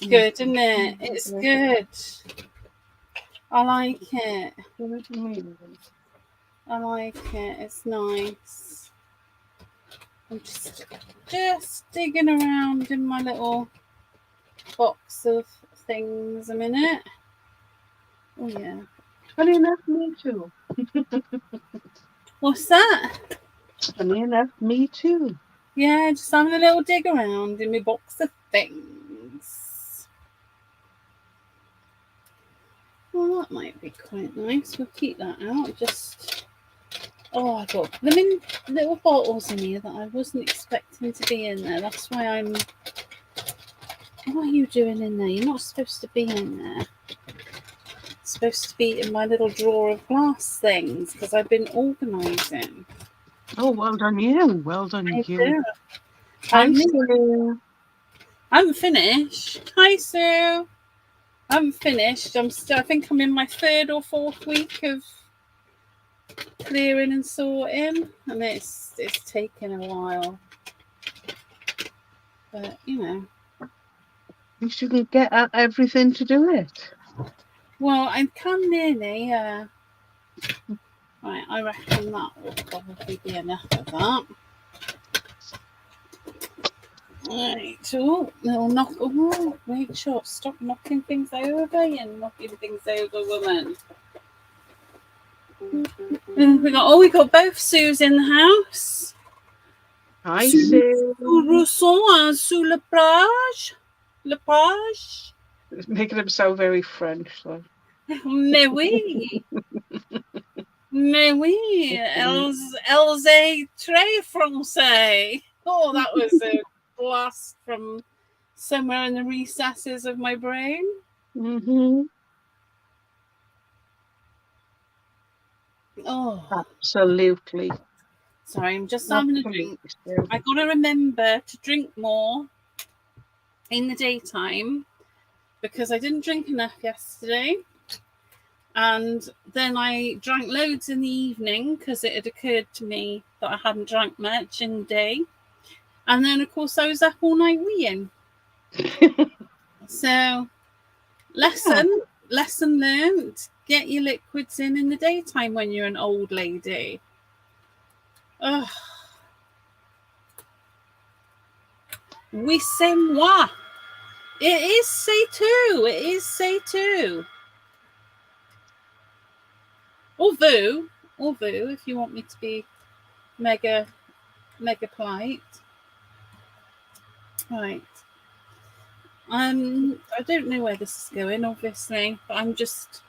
good, isn't it? It's good. I like it. I like it. It's nice. I'm just digging around in my little box of things a minute. Oh yeah. Funny enough, me too. What's that? Funny enough, me too. Yeah, just having a little dig around in my box of things. Well, that might be quite nice. We'll keep that out. Oh, I got little bottles in here that I wasn't expecting to be in there. That's why I'm. What are you doing in there? You're not supposed to be in there. It's supposed to be in my little drawer of glass things because I've been organising. Oh, well done you. Well done I you. do. Hi, Sue. I haven't finished. Hi, Sue. I haven't finished. I think I'm in my 3rd or 4th week of clearing and sorting, and it's taken a while. But you shouldn't get at everything to do it. Well, I can nearly. Right, I reckon that will probably be enough of that. Right, oh, little knock. Oh, Rachel, stop knocking things over. You're knocking things over, woman. We got both Sues in the house. Hi, Sue. Sous la plage. La plage. It's making him sound very French, though. Mais oui. Mais oui. Elles est très français. Oh, that was a blast from somewhere in the recesses of my brain. Oh, absolutely. Sorry, I'm just having a drink. I got to remember to drink more in the daytime because I didn't drink enough yesterday. And then I drank loads in the evening because it had occurred to me that I hadn't drank much in the day. And then, of course, I was up all night weeing. So, lesson learned. Get your liquids in the daytime when you're an old lady. Ugh. Oui, c'est moi. It is say two. It is say two. Or vous, if you want me to be mega polite. Right. I don't know where this is going, obviously, but I'm just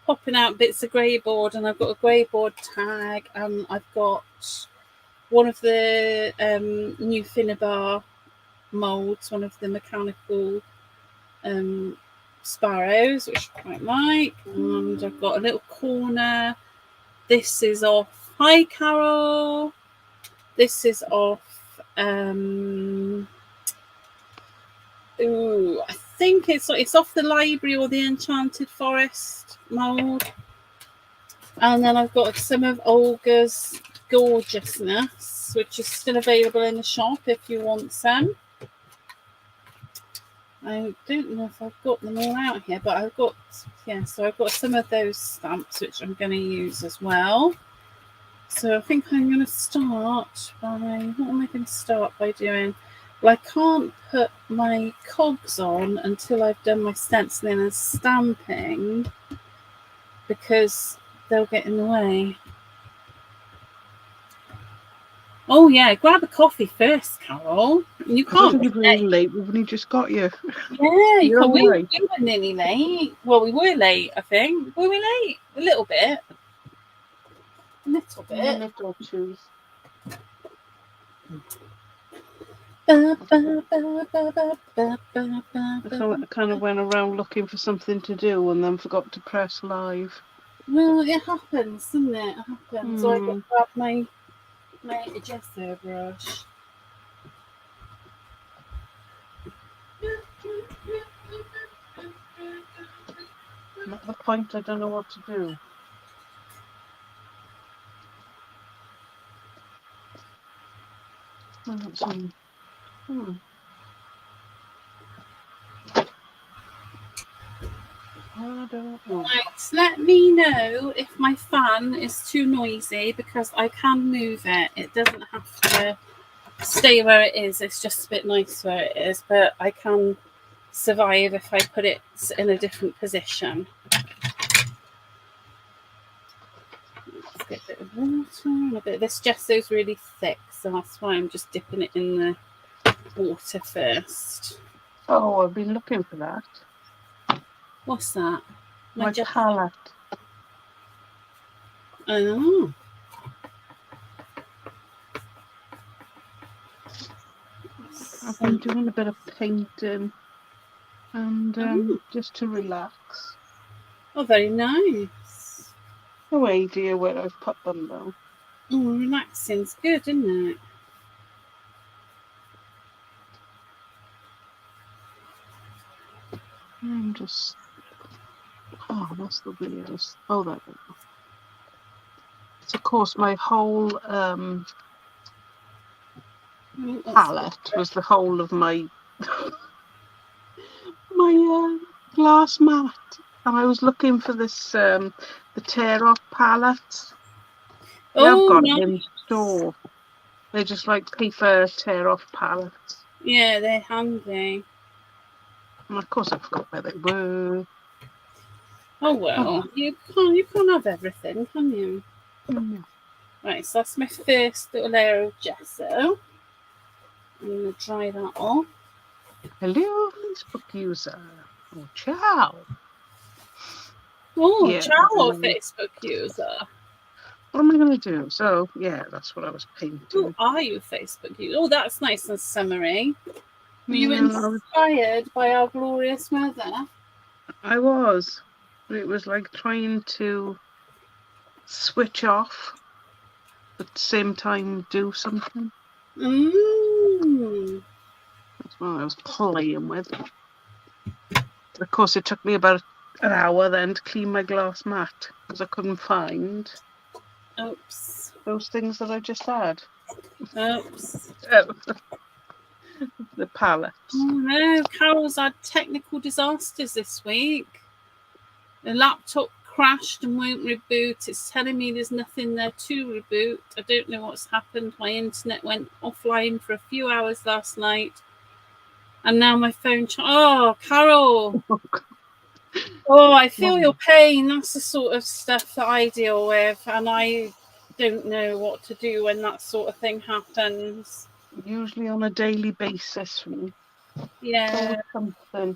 popping out bits of grey board, and I've got a grey board tag, and I've got one of the new Finnabar moulds, one of the mechanical sparrows, which I quite like, and I've got a little corner. This is off. Hi, Carol. This is off. I think it's off the Library or the Enchanted Forest mould. And then I've got some of Olga's Gorgeousness, which is still available in the shop if you want some. I don't know if I've got them all out here, but I've got some of those stamps which I'm going to use as well. So I think I'm going to start by, what am I going to start by doing? Well, I can't put my cogs on until I've done my stenciling and stamping because they'll get in the way. Oh yeah, grab a coffee first, Carol. You can't be really late. We've only just got you. Yeah, you can't. We were nearly late. Well, we were late, I think. Were we late? A little bit. A little bit. A minute or two. I kind of went around looking for something to do and then forgot to press live. Well, it happens, doesn't it? It happens. So I got to grab my gesso brush. At the point, I don't know what to do. I don't know. Right, let me know if my fan is too noisy because I can move it. It doesn't have to stay where it is. It's just a bit nice where it is, but I can survive if I put it in a different position. Let's get a bit of water. This gesso's really thick, so that's why I'm just dipping it in the water first. Oh, I've been looking for that. What's that? My palette. Oh. I've been doing a bit of painting and just to relax. Oh, very nice. No idea where I've put them though. Oh, relaxing's good, isn't it? I'm just. Oh, that's the weirdest. Oh, that. It's of course my whole palette was the whole of my glass mat, and I was looking for this the tear off palettes. I've got them in store. They're just like paper tear off palettes. Yeah, they're handy. And of course, I forgot where they were. Oh well, you can't have everything, can you? Mm. Right, so that's my first little layer of gesso. I'm going to dry that off. Hello, Facebook user. Oh, ciao. Oh, yeah, ciao, Facebook user. What am I going to do? So, yeah, that's what I was painting. Who are you, Facebook user? Oh, that's nice and summery. Were you inspired by our glorious weather? I was. It was like trying to switch off, but at the same time do something. That's what I was playing with. Of course, it took me about an hour then to clean my glass mat because I couldn't find those things that I just had. The palettes. Oh no, Carol's had technical disasters this week. The laptop crashed and won't reboot. It's telling me there's nothing there to reboot. I don't know what's happened. My internet went offline for a few hours last night. And now my phone... Oh, Carol! Oh, I feel your pain. That's the sort of stuff that I deal with. And I don't know what to do when that sort of thing happens. Usually on a daily basis for me. Yeah. Something.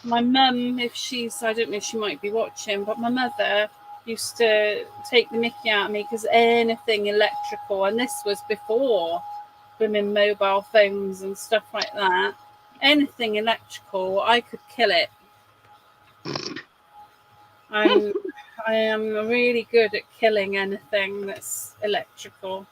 My mum, if she's, I don't know if she might be watching, but my mother used to take the mickey out of me because anything electrical, and this was before women mobile phones and stuff like that, anything electrical, I could kill it. I am really good at killing anything that's electrical.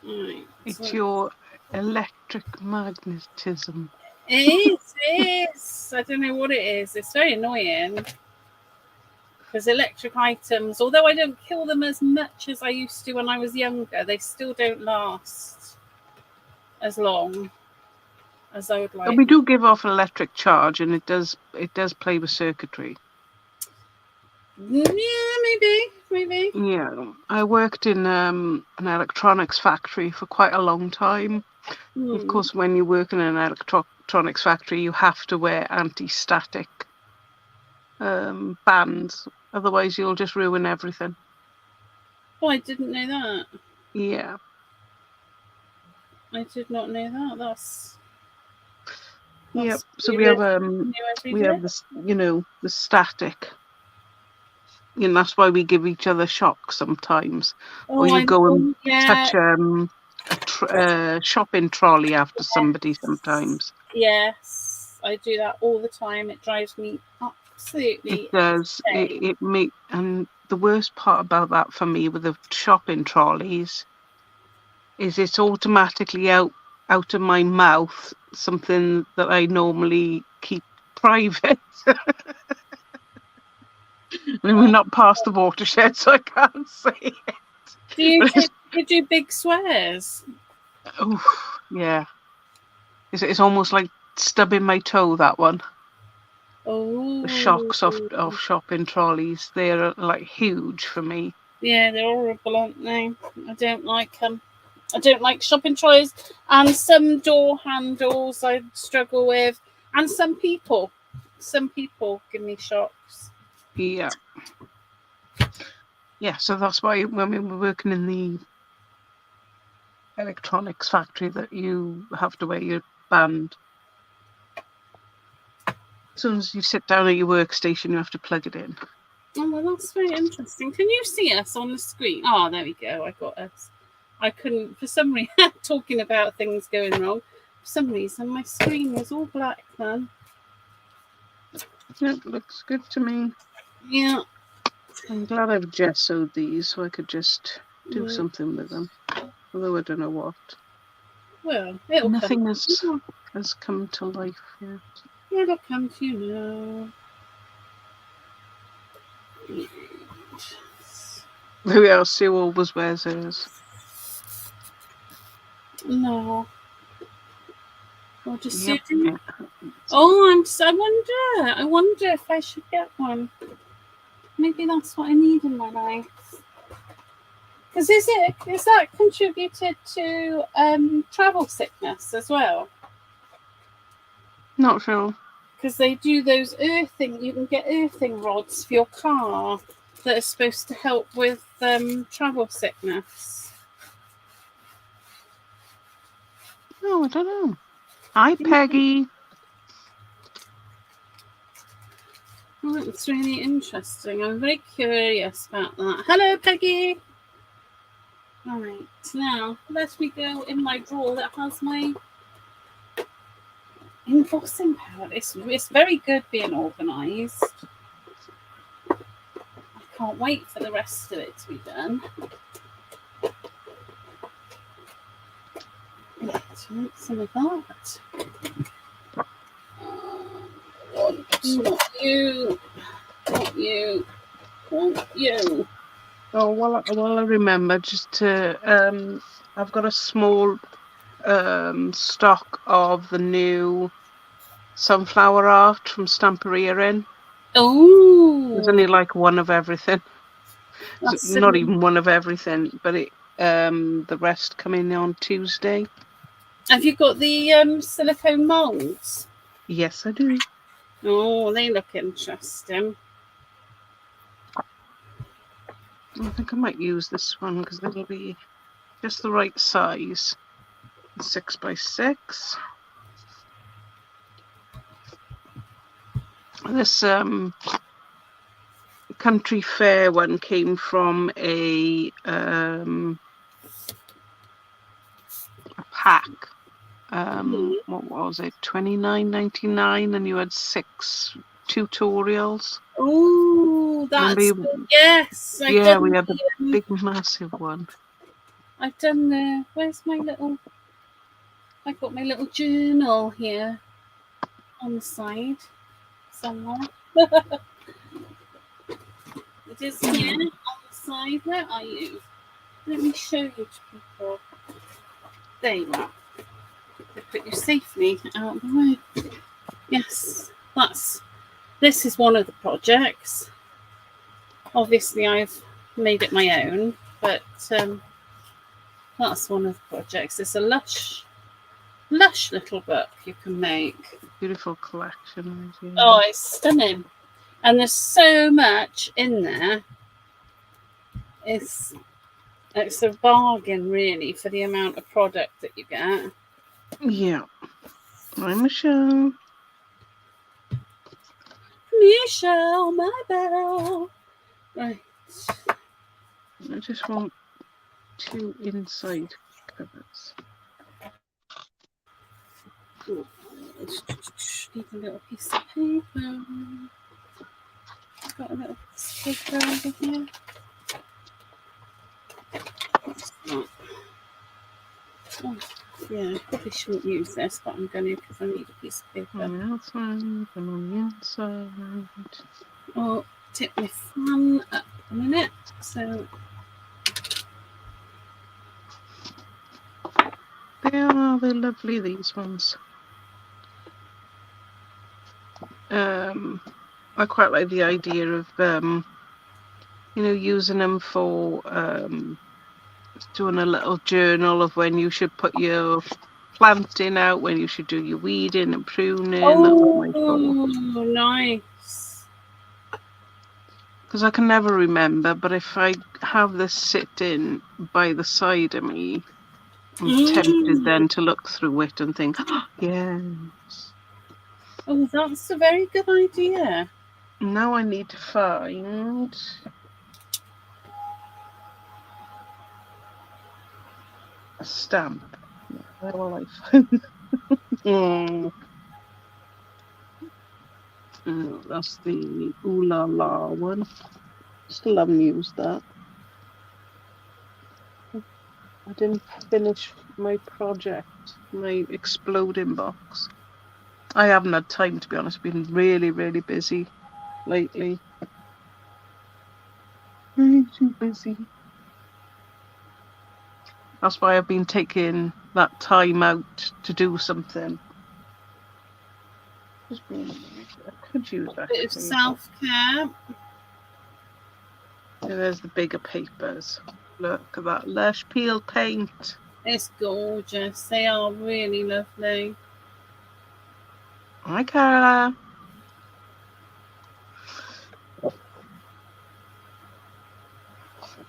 Right, it's your electric magnetism. It is. I don't know what it is. It's very annoying. Because electric items, although I don't kill them as much as I used to when I was younger, they still don't last as long as I would like. We do give off an electric charge, and it does play with circuitry. Yeah, maybe. Yeah, I worked in an electronics factory for quite a long time. Of course, when you work in an electronics factory, you have to wear anti-static bands, otherwise you'll just ruin everything. Oh, I didn't know that. Yeah. I did not know that. That's yep. So we have this, the static. And that's why we give each other shocks sometimes. Or you go and touch a shopping trolley after somebody sometimes. Yes, I do that all the time. It drives me absolutely. It does. And the worst part about that for me with the shopping trolleys is it's automatically out of my mouth, something that I normally keep private. We're not past the watershed, so I can't say it. Do you do big swears? Oh, yeah. It's almost like stubbing my toe, that one. Oh. The shocks of shopping trolleys. They're like huge for me. Yeah, they're horrible, aren't they? I don't like them. I don't like shopping trolleys, and some door handles I struggle with, and some people give me shocks. Yeah. Yeah, so that's why when we were working in the electronics factory that you have to wear your band. As soon as you sit down at your workstation, you have to plug it in. Oh, well, that's very interesting. Can you see us on the screen? Oh, there we go. I got us. I couldn't, for some reason, talking about things going wrong. For some reason, my screen was all black then. Yeah, looks good to me. Yeah. I'm glad I've gessoed these so I could just do something with them. Although I don't know what. Well, it'll Nothing come. has come to life yet. It'll come to you now. There we are. Sue always wears hers. No. Or just Yep. Oh, I wonder if I should get one. Maybe that's what I need in my life. Because is that contributed to travel sickness as well? Not sure. Because they do those earthing. You can get earthing rods for your car that are supposed to help with travel sickness. Oh, I don't know. Hi, Peggy. Well, that's really interesting. I'm very curious about that. Hello, Peggy. All right, now let me go in my drawer that has my embossing pad. It's very good being organised. I can't wait for the rest of it to be done. Right, some of that. Not you. Not you. Not you. Oh, well, I remember just to I've got a small stock of the new sunflower art from Stamperia in. Oh, there's only like one of everything. Not even one of everything, but the rest come in on Tuesday. Have you got the silicone molds? Yes, I do. Oh, they look interesting. I think I might use this one because it'll be just the right size. 6x6. This country fair one came from a pack. What was it? $29.99, and you had 6 tutorials. Oh, that's good. Yes. We had the big, massive one. I've done the. Where's my little? I've got my little journal here on the side somewhere. It is here on the side. Where are you? Let me show you to people. There you are. They put you safely out of the way. Yes, this is one of the projects. Obviously, I've made it my own, but that's one of the projects. It's a lush little book you can make. Beautiful collection. Oh, it's stunning. And there's so much in there. It's a bargain, really, for the amount of product that you get. Yeah. Hi, Michelle. Michelle, my bell. Right. I just want 2 inside covers. Need a little piece of paper. Got a little piece of paper over here. Oh, yeah, I probably shouldn't use this, but I'm going to because I need a piece of paper. On the outside and on the inside. I'll tip my fan up a minute. So they're lovely, these ones. I quite like the idea of using them for doing a little journal of when you should put your planting out, when you should do your weeding and pruning. That was my thought. Nice. Because I can never remember, but if I have this sitting by the side of me, I'm tempted then to look through it and think, oh, yes. Oh, that's a very good idea. Now I need to find a stamp. Where will I find? That's the Ooh La La one. Still haven't used that. I didn't finish my project, my exploding box. I haven't had time, to be honest. I've been really, really busy lately. Really too busy. That's why I've been taking that time out to do something. I could use that. Bit of self-care. There's the bigger papers. Look at that lush peel paint. It's gorgeous. They are really lovely. Hi, Carla.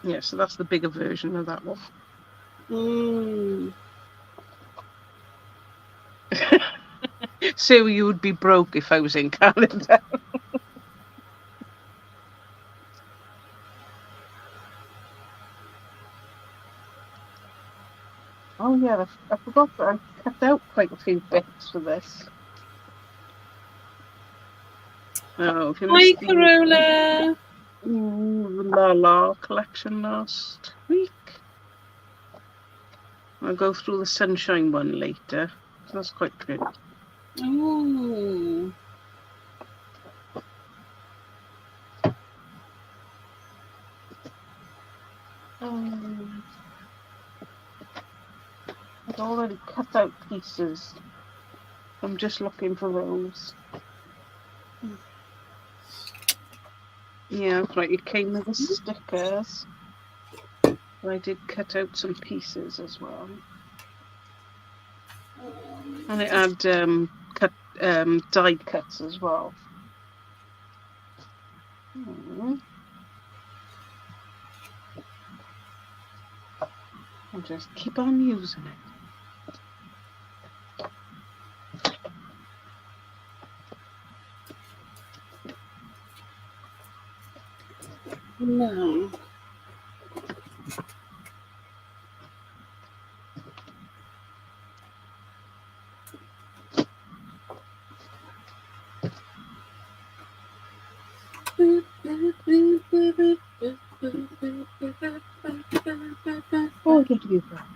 Yeah, so that's the bigger version of that one. So you would be broke if I was in Canada. Oh yeah, I forgot that I cut out quite a few bits for this. Oh, if you missed Hi, Carola. The La La collection last week. I'll go through the sunshine one later. So that's quite good. Ooh. I've already cut out pieces. I'm just looking for those. Yeah, right. It came with the stickers. I did cut out some pieces as well. And it had die cuts as well. I'll just keep on using it. No. Oh, get you that.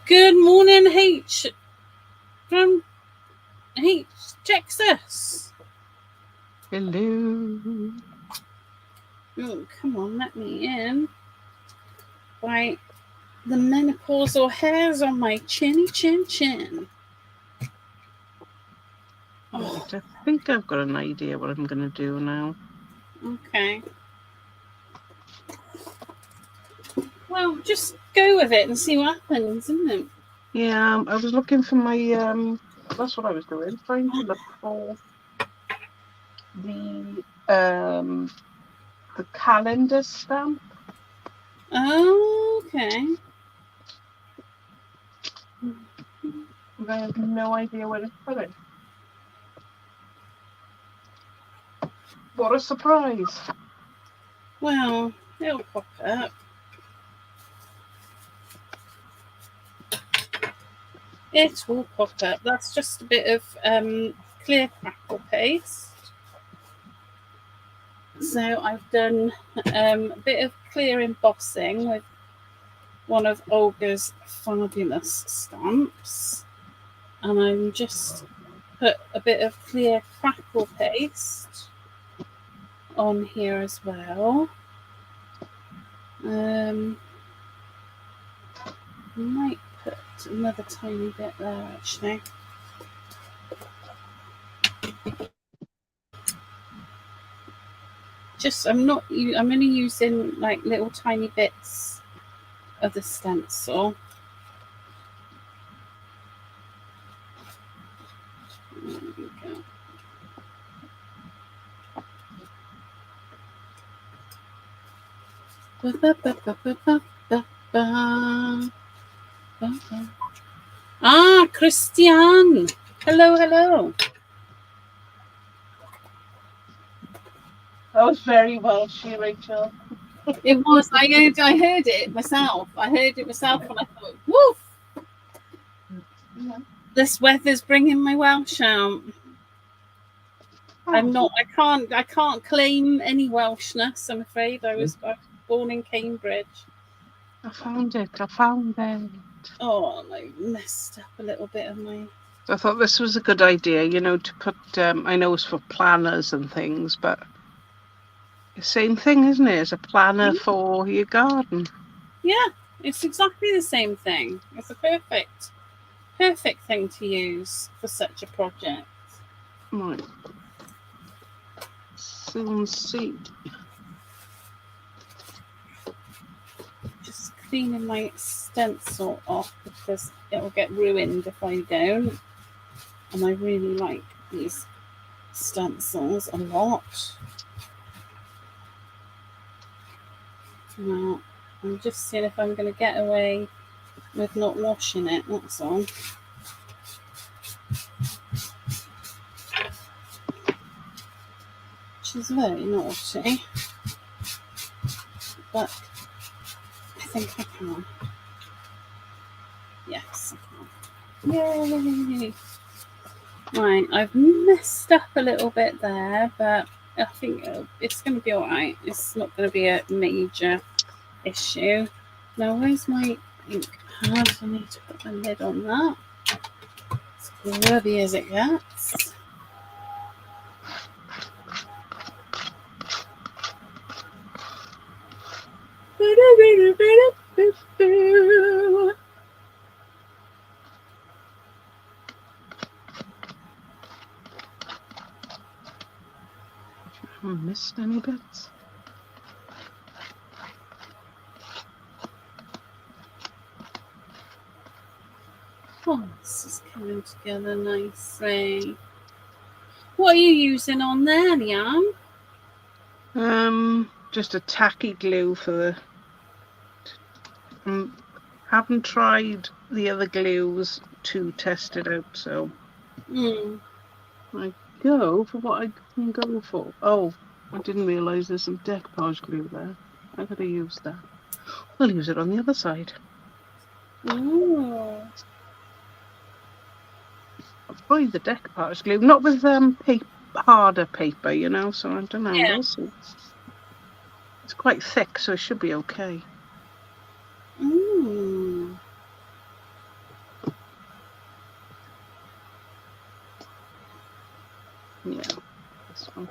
Good morning, H from H Texas. Hello. Oh, come on, let me in. Right, the menopausal hairs on my chinny chin. Oh. I think I've got an idea what I'm going to do now. Okay. Well, just go with it and see what happens, isn't it? Yeah, I was looking for my, that's what I was doing, trying to look for the calendar stamp. Oh, okay. I have no idea where to put it. What a surprise. Well, it'll pop up. It will pop up. That's just a bit of clear crackle paste. So I've done a bit of clear embossing with one of Olga's fabulous stamps. And I'm just put a bit of clear crackle paste on here as well. Might put another tiny bit there actually. I'm only using like little tiny bits of the stencil. There we go. Ah, Christian. Hello, hello. That was very Welshy, Rachel. It was. I heard it myself. And I thought, woof. Yeah. This weather's bringing my Welsh out. I'm not. I can't claim any Welshness. I'm afraid. I was born in Cambridge. I found it. Oh, I messed up a little bit of my. I thought this was a good idea, to put. I know it's for planners and things, but the same thing, isn't it? As a planner for your garden. Yeah, it's exactly the same thing. It's a perfect thing to use for such a project. Right. Soon see. Just cleaning my stencil off because it will get ruined if I don't. And I really like these stencils a lot. Now, I'm just seeing if I'm going to get away with not washing it, that's all. Which is very naughty. But I think I can. Yes, I can. Yay! Right, I've messed up a little bit there, but I think it's going to be alright. It's not going to be a major issue. Now, where's my ink pad? I need to put the lid on that. As grubby as it gets. Missed any bits? Oh, this is coming together nicely. What are you using on there, Liam? Just a tacky glue for the. Haven't tried the other glues to test it out, so I go for what I can go for. Oh, I didn't realise there's some decoupage glue there. I could have used that. I'll use it on the other side. Oh. I'll try the decoupage glue, not with harder paper, so I don't know. Yeah. We'll see. It's quite thick, so it should be okay. Yeah, this one.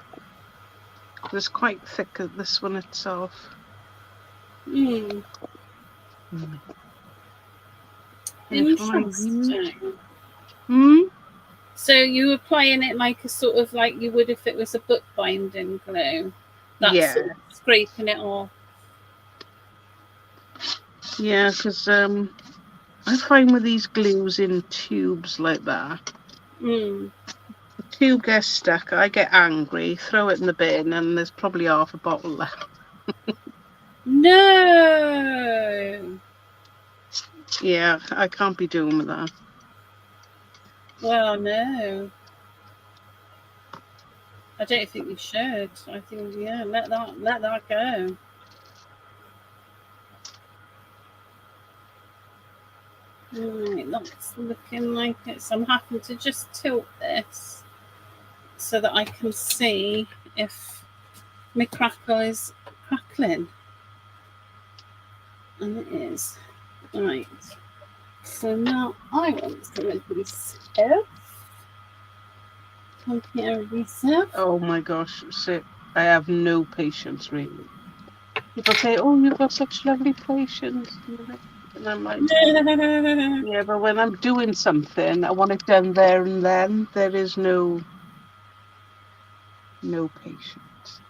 It's quite thick, this one itself. Interesting. So you're applying it like a sort of like you would if it was a bookbinding glue? That's sort of scraping it off. Yeah, because I find with these glues in tubes like that, the tube gets stuck, I get angry, throw it in the bin, and there's probably half a bottle left. No! Yeah, I can't be doing with that. Well, no. I don't think you should. I think, let that go. Right, that's looking like it. So I'm having to just tilt this so that I can see if my crackle is crackling. And it is. Right. So now I want some of this stuff. Compare yourself. Oh my gosh, I have no patience really. People say, "Oh, you've got such lovely patience," and I'm like, yeah, but when I'm doing something, I want it done there and then. There is no patience.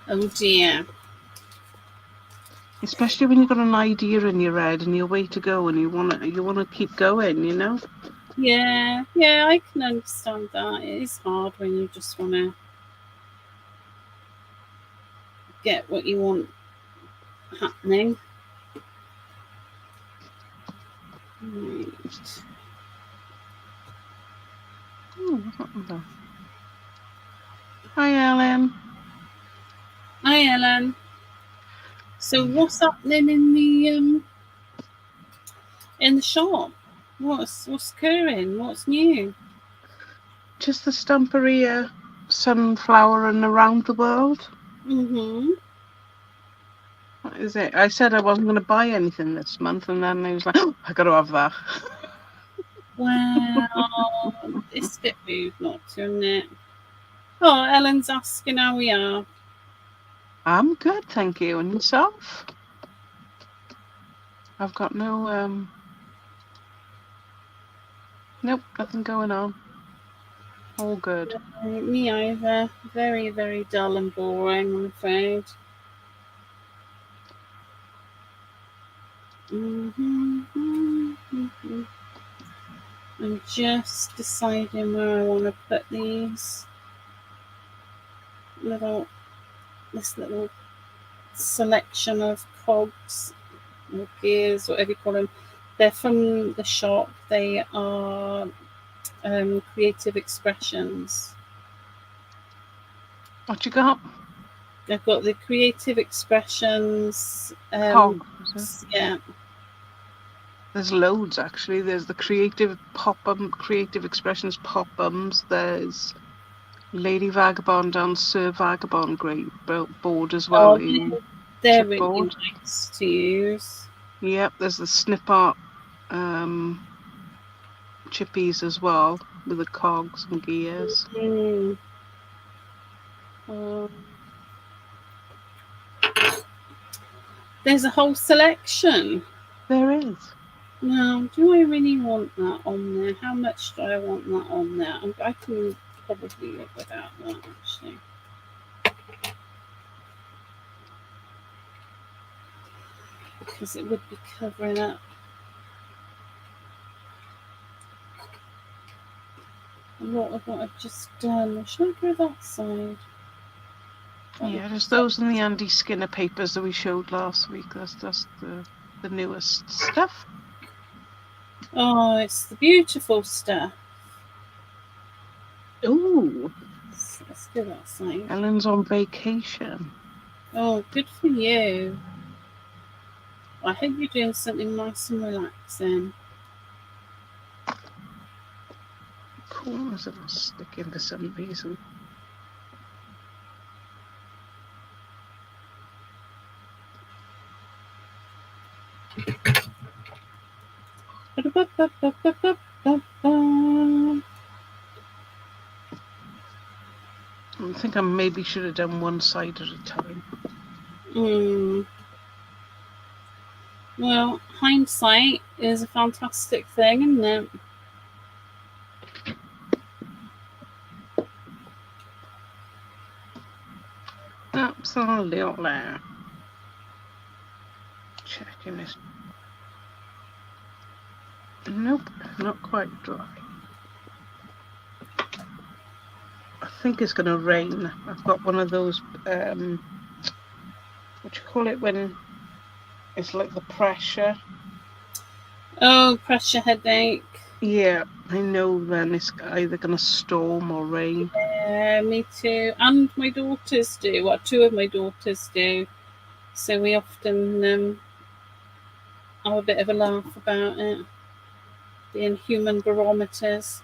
Oh dear. Especially when you've got an idea in your head and you're way to go and you wanna keep going, you know? Yeah, I can understand that. It is hard when you just want to get what you want happening. Right. Oh, what's happened there? Hi, Ellen. Hi, Ellen. So, what's happening in the shop? What's occurring? What's new? Just the Stumperia sunflower and around the world. What is it? I said I wasn't going to buy anything this month, and then I was like, oh, I got to have that. Well, it's a bit rude not to, isn't it? Oh, Ellen's asking how we are. I'm good, thank you. And yourself? I've got nope, nothing going on. All good. Me either. Very, very dull and boring, I'm afraid. I'm just deciding where I want to put this little selection of cogs or gears, whatever you call them. They're from the shop. They are creative expressions. What you got? I've got the creative expressions. Cogs. Yeah. There's loads actually. There's the creative expressions pop-ums. There's Lady Vagabond and Sir Vagabond great board as well. They're really nice to use. Yep, there's the snip art chippies as well with the cogs and gears. There's a whole selection. There is. Now, do I really want that on there? How much do I want that on there? I can probably live without that, actually. Because it would be covering up a lot of what I've just done. Should I go that side? Yeah, there's those in the Andy Skinner papers that we showed last week. That's the newest stuff. Oh, it's the beautiful stuff. Ooh. Let's go that side. Ellen's on vacation. Oh, good for you. I hope you're doing something nice and relaxing. Corners are not sticking for some reason. I think I maybe should have done one side at a time. Well, hindsight is a fantastic thing, isn't it? Absolutely. Checking this. Nope, not quite dry. I think it's going to rain. I've got one of those, what do you call it when it's like the pressure? Oh, pressure headache. Yeah, I know then it's either going to storm or rain. Yeah, me too. And my daughters do. Well, two of my daughters do. So we often have a bit of a laugh about it. Being human barometers.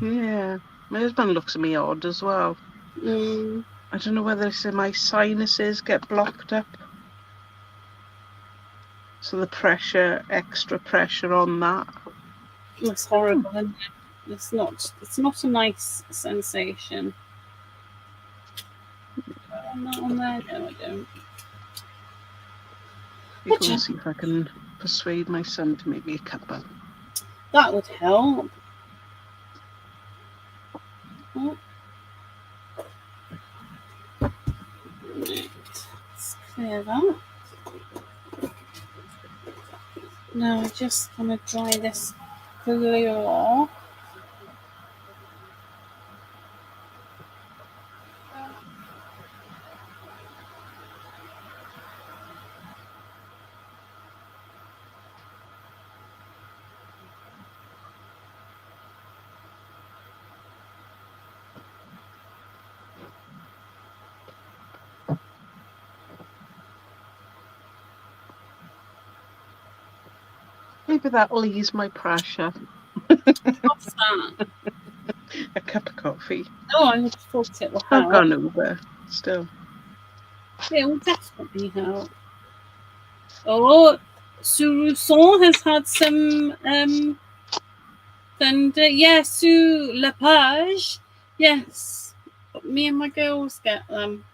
Yeah, my husband looks at me odd as well. I don't know whether it's my sinuses get blocked up. So the extra pressure on that. It's horrible, isn't it? It's not a nice sensation. I'm not on there. No, I don't. You can see if I can persuade my son to make me a cuppa. That would help. Oh. Right. Let's clear that. Now I'm just going to dry this glue off. Maybe that'll ease my pressure. What's that? A cup of coffee. Oh, I would have thought it will help. I've gone over still. It will definitely help. Oh, Suruson has had some thunder. Yes, Sue Lepage. Yes, me and my girls get them.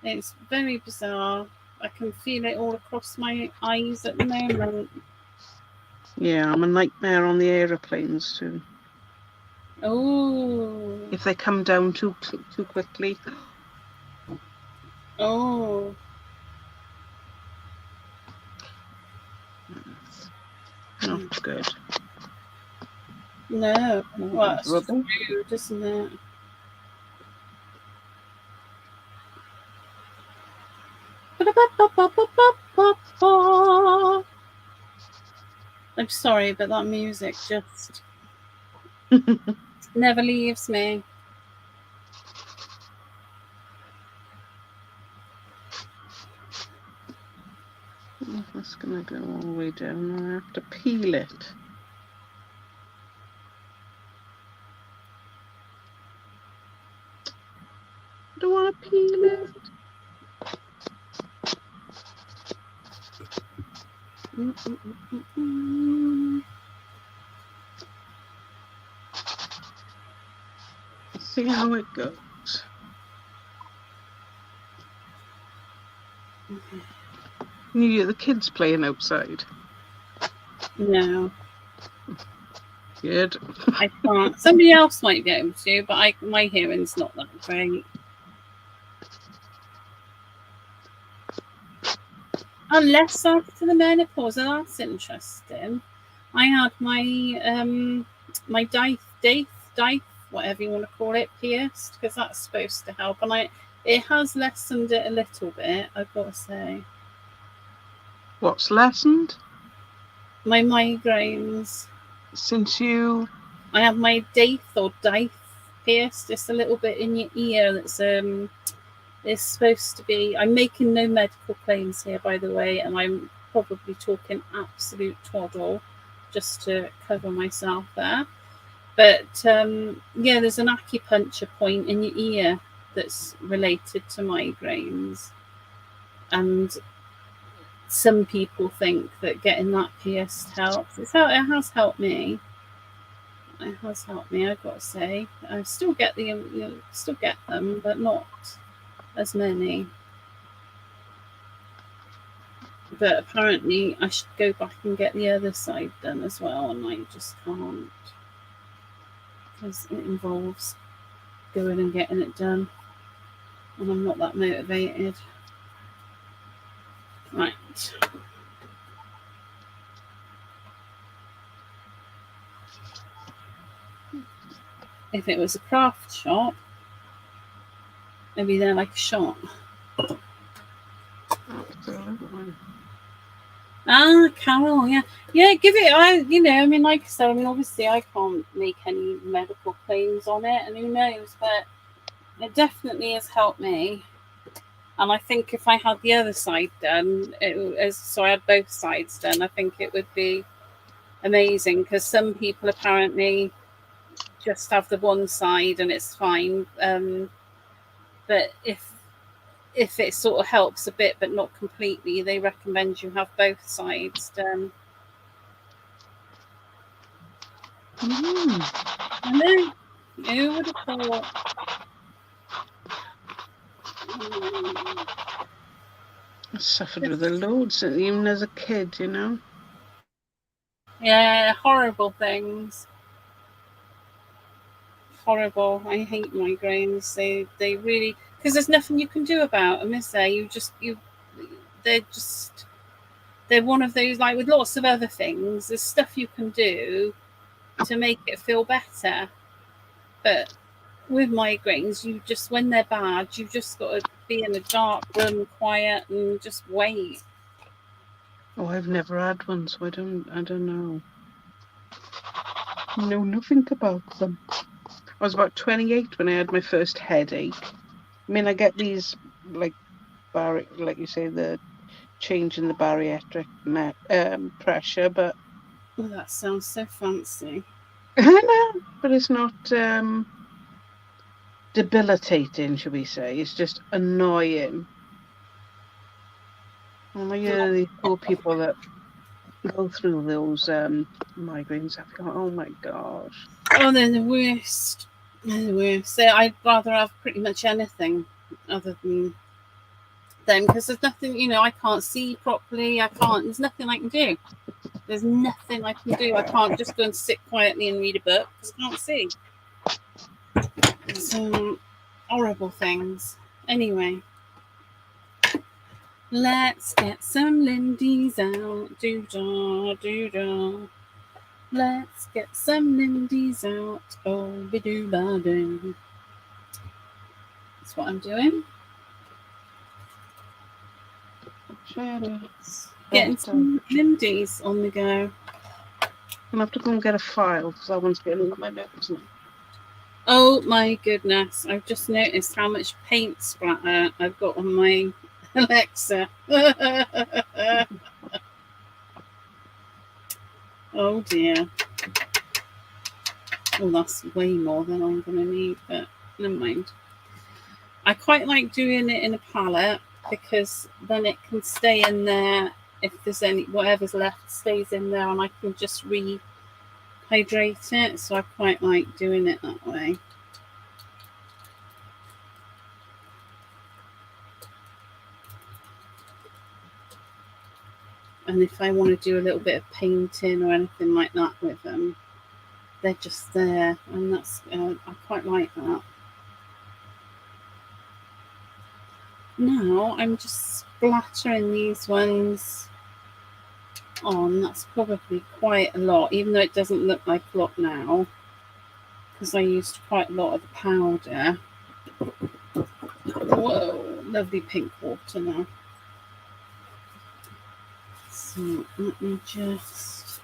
It's very bizarre. I can feel it all across my eyes at the moment. Yeah, I'm a nightmare on the aeroplanes too. Oh. If they come down too quickly. Oh. Not good. No. Well, it's rude, isn't it? I'm sorry, but that music just never leaves me. That's going to go all the way down. I have to peel it. I don't want to peel it. See how it goes. Okay. Can you hear the kids playing outside? No. Good. I can't. Somebody else might be able to, but my hearing's not that great. Unless after the menopause, and that's interesting. I had my my daith, whatever you want to call it, pierced because that's supposed to help, and it has lessened it a little bit. I've got to say. What's lessened? My migraines. Since you. I have my daith pierced just a little bit in your ear. That's It's supposed to be. I'm making no medical claims here, by the way, and I'm probably talking absolute twaddle just to cover myself there. But yeah, there's an acupuncture point in your ear that's related to migraines, and some people think that getting that pierced helps. It has helped me. It has helped me. I've got to say, I still get them, but not as many. But apparently I should go back and get the other side done as well, and I just can't because it involves going and getting it done, and I'm not that motivated. Right. If it was a craft shop, maybe they're like a shop. Ah, Carol, yeah. Give it. I mean, like I said, obviously I can't make any medical claims on it, and who knows, but it definitely has helped me. And I think if I had the other side done, so I had both sides done, I think it would be amazing, because some people apparently just have the one side and it's fine. But if it sort of helps a bit but not completely, they recommend you have both sides done. I know. Who would have thought? I suffered with the loads, even as a kid, you know. Yeah, horrible things. Horrible. I hate migraines. They really, because there's nothing you can do about them, is there? They're one of those, like with lots of other things. There's stuff you can do to make it feel better, but with migraines, when they're bad, you just got to be in a dark room, quiet, and just wait. Oh, I've never had one, so I don't know. I know nothing about them. I was about 28 when I had my first headache. I mean, I get these like you say, the change in the bariatric pressure, but Oh, that sounds so fancy. I know, but it's not debilitating, shall we say? It's just annoying. And I hear these poor people that go through those migraines. I feel, oh my gosh. Oh, they're the worst. They're the worst. I'd rather have pretty much anything other than them, because there's nothing, I can't see properly. There's nothing I can do. There's nothing I can do. I can't just go and sit quietly and read a book because I can't see. So, horrible things. Anyway, let's get some Lindy's out. Doo-dah, doo-dah. Let's get some Lindy's out. Oh, be-doo-ba-doo. That's what I'm doing. Getting some Lindy's on the go. I'm going to have to go and get a file because that one's getting on my nerves now. Oh my goodness, I've just noticed how much paint splatter I've got on my Alexa. Oh dear. Well, that's way more than I'm going to need, but never mind. I quite like doing it in a palette because then it can stay in there. If there's whatever's left stays in there, and I can just rehydrate it. So I quite like doing it that way. And if I want to do a little bit of painting or anything like that with them, they're just there, and that's I quite like that. Now I'm just splattering these ones on. That's probably quite a lot, even though it doesn't look like a lot now, because I used quite a lot of the powder. Whoa, lovely pink water now. So let me just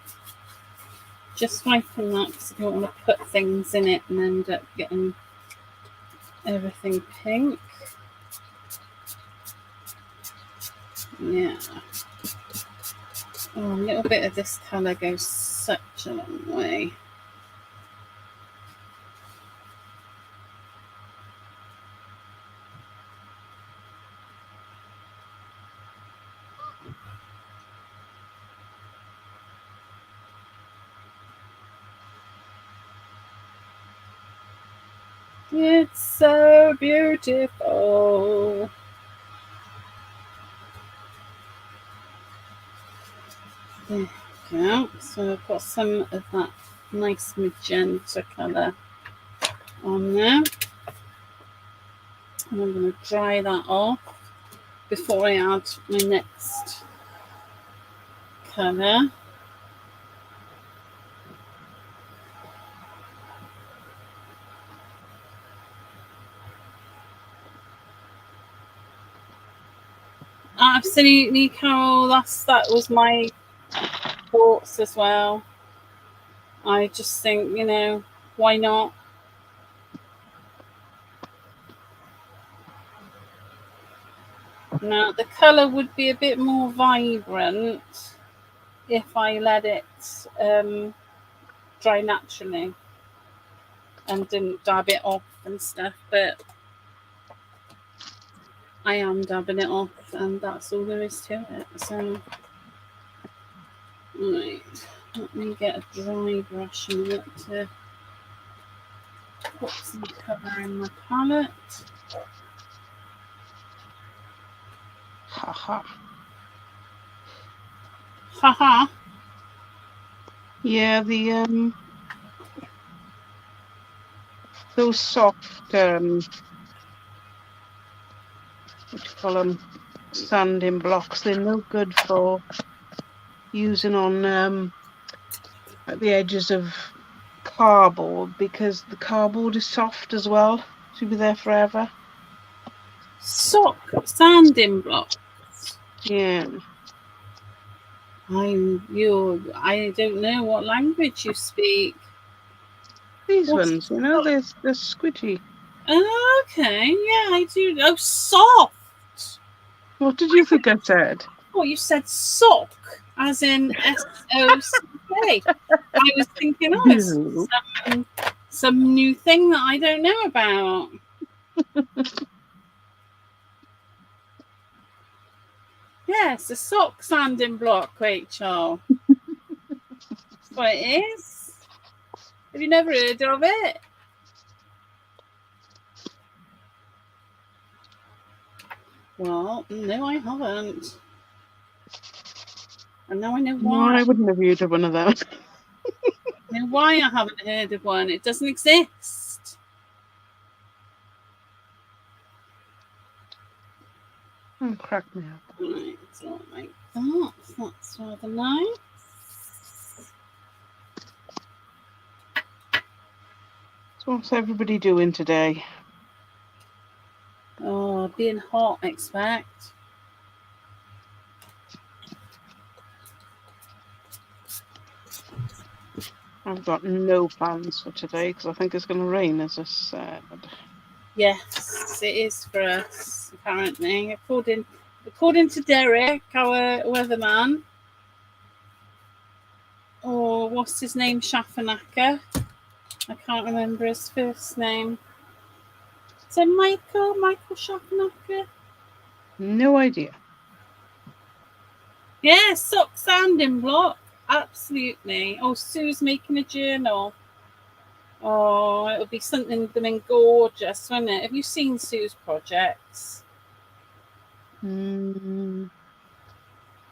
wiping that because I don't want to put things in it and end up getting everything pink. Yeah. Oh, a little bit of this colour goes such a long way. It's so beautiful. There we go. So I've got some of that nice magenta colour on there. And I'm going to dry that off before I add my next colour. Absolutely, Carol. That was my thoughts as well. I just think, why not? Now, the colour would be a bit more vibrant if I let it dry naturally and didn't dab it off and stuff, but I am dabbing it off, and that's all there is to it. So, right. Let me get a dry brush and look to put some colour in my palette. Haha. Haha. Yeah, those soft what do you call them, sanding blocks, they're no good for using on at the edges of cardboard, because the cardboard is soft as well. She'll be there forever. Sanding blocks. Yeah. I don't know what language you speak. These ones, you know, they're squidgy. Oh, okay, yeah, I do. Oh, soft. What did you think I said? Oh, you said sock, as in SOCK. I was thinking, oh, it's some new thing that I don't know about. Yes, a sock sanding block, Rachel. That's what it is. Have you never heard of it? Well, no, I haven't. And now I know why. No, I wouldn't have used one of those. I know why I haven't heard of one. It doesn't exist. Oh, crack me up. Right, so like that. That's rather nice. So what's everybody doing today? Oh, being hot, I expect. I've got no plans for today because I think it's going to rain, as I said. Yes, it is for us, apparently. According to Derek, our weatherman, or what's his name, Shafanaka. I can't remember his first name. Is it Michael Shafanaka? No idea. Yeah, sock sanding block. Absolutely. Oh, Sue's making a journal. Oh, it'll be something gorgeous, won't it? Have you seen Sue's projects?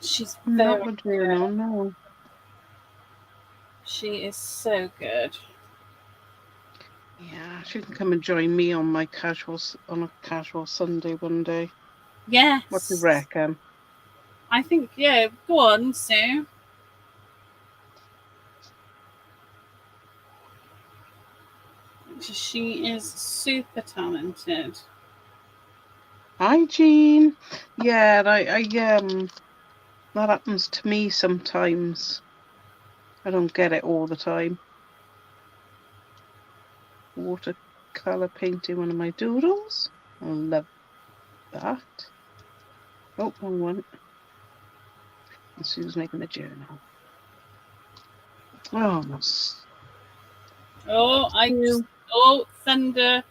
She's not the journal, no. She is so good. Yeah, she can come and join me on a casual Sunday one day. Yes. What do you reckon? I think, yeah, go on, Sue. She is super talented. Hi, Jean. Yeah, I that happens to me sometimes. I don't get it all the time. Watercolor painting one of my doodles. I love that. Oh, wrong one. And Sue's making a journal. Thunder.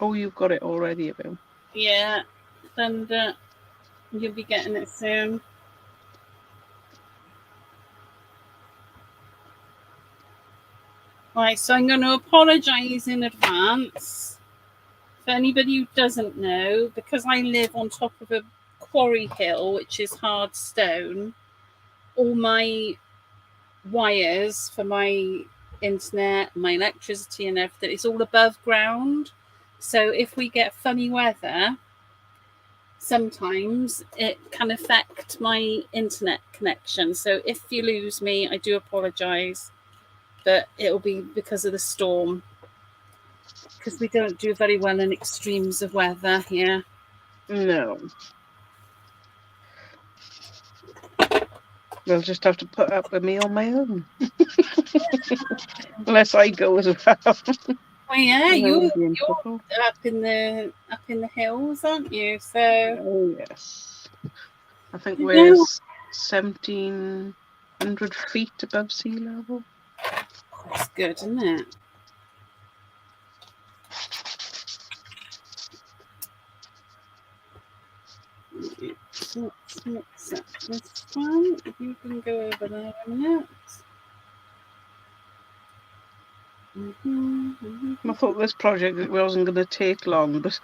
Oh, you've got it already, Bill. Yeah, thunder. You'll be getting it soon. Right, so I'm going to apologise in advance for anybody who doesn't know, because I live on top of a quarry hill, which is hard stone. All my wires for my internet, my electricity and everything, it's all above ground. So if we get funny weather, sometimes it can affect my internet connection. So if you lose me, I do apologise, but it'll be because of the storm, because we don't do very well in extremes of weather here. No. They'll just have to put up with me on my own. Unless I go as well. Oh yeah, you're up in the hills, aren't you? So oh yes. I think we're 1,700 feet above sea level. That's good, isn't it? Let's mix up this one. You can go over there a minute. I thought this project wasn't going to take long, but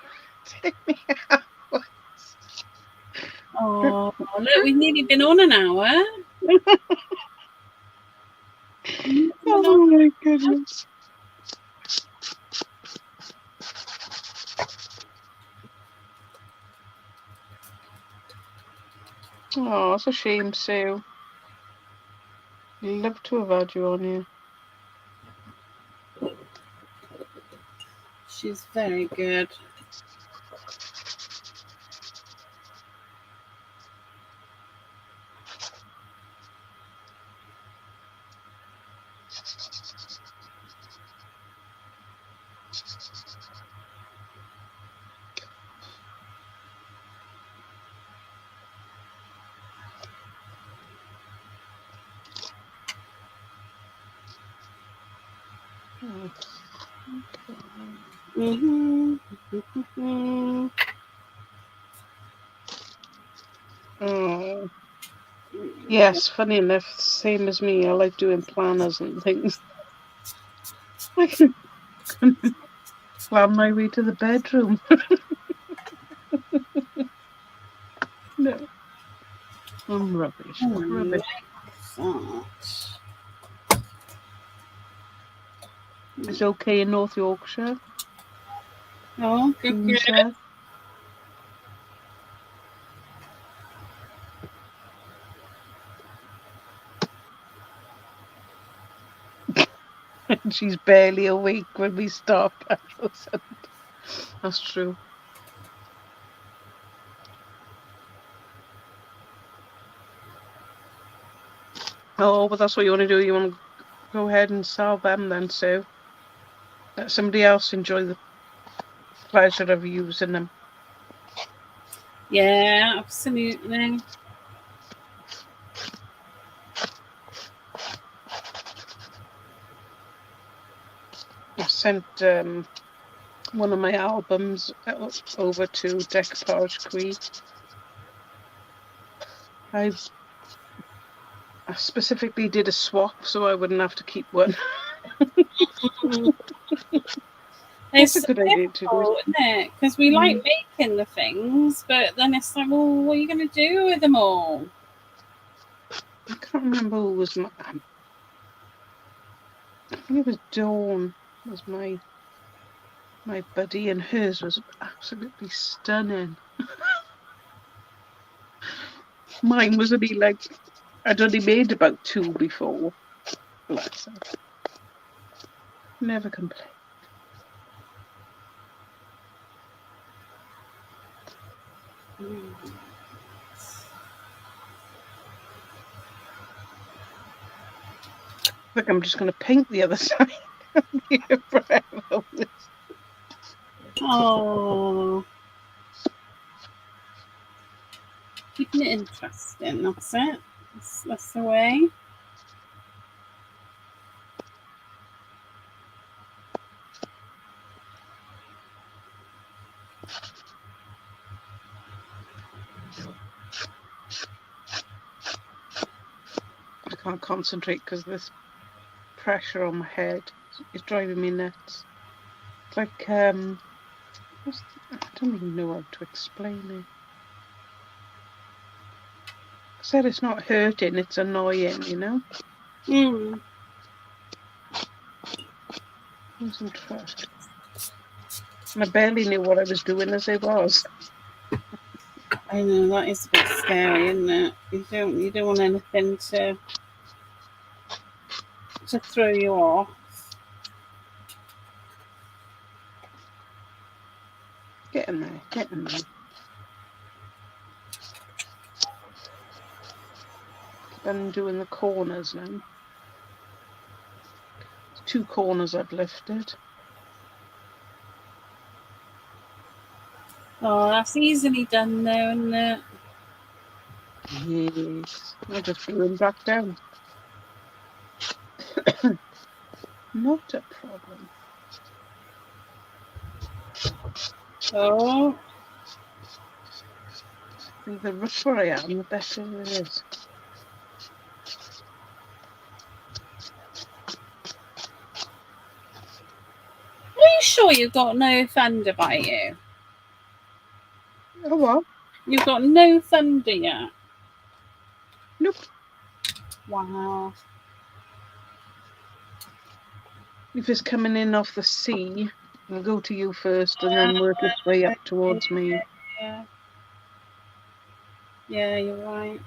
it took me hours. Oh, look, we've nearly been on an hour. Oh my goodness. Oh, it's a shame, Sue. Love to have had you on here. She's very good. Oh. Yes, funny enough, same as me. I like doing planners and things. I can plan my way to the bedroom. No. I'm rubbish. Rubbish. It's okay in North Yorkshire. Oh, good. She's barely awake when we start. That's true. Oh, but that's what you want to do. You want to go ahead and sell them then, Sue. Let somebody else enjoy the pleasure of using them. Yeah, absolutely. I sent one of my albums over to Decoupage Queen. I specifically did a swap so I wouldn't have to keep one. It's a good idea to do, isn't it? Because we like making the things, but then it's like, well, what are you going to do with them all? I can't remember who was my. I think it was Dawn. Was my buddy, and hers was absolutely stunning. Mine was only like I'd only made about 2 before. Bless her. Never complained. I think I'm just going to paint the other side. Oh, keeping it interesting. That's it. That's the way. I can't concentrate because this pressure on my head is driving me nuts. It's like I don't even know how to explain it. I said it's not hurting, it's annoying, you know? Losing track. And I barely knew what I was doing as it was. I know, that is a bit scary, isn't it? You don't want anything to throw you off. Getting there. I'm doing the corners now. 2 corners I've lifted. Oh, that's easily done though, isn't it? Yes. I just glue them back down. Not a problem. Oh. The rougher I am, the better it is. sure you've got no thunder by you? Oh, what? You've got no thunder yet? Nope. Wow. If it's coming in off the sea, we'll go to you first and then work its way up towards me. Yeah, you're right.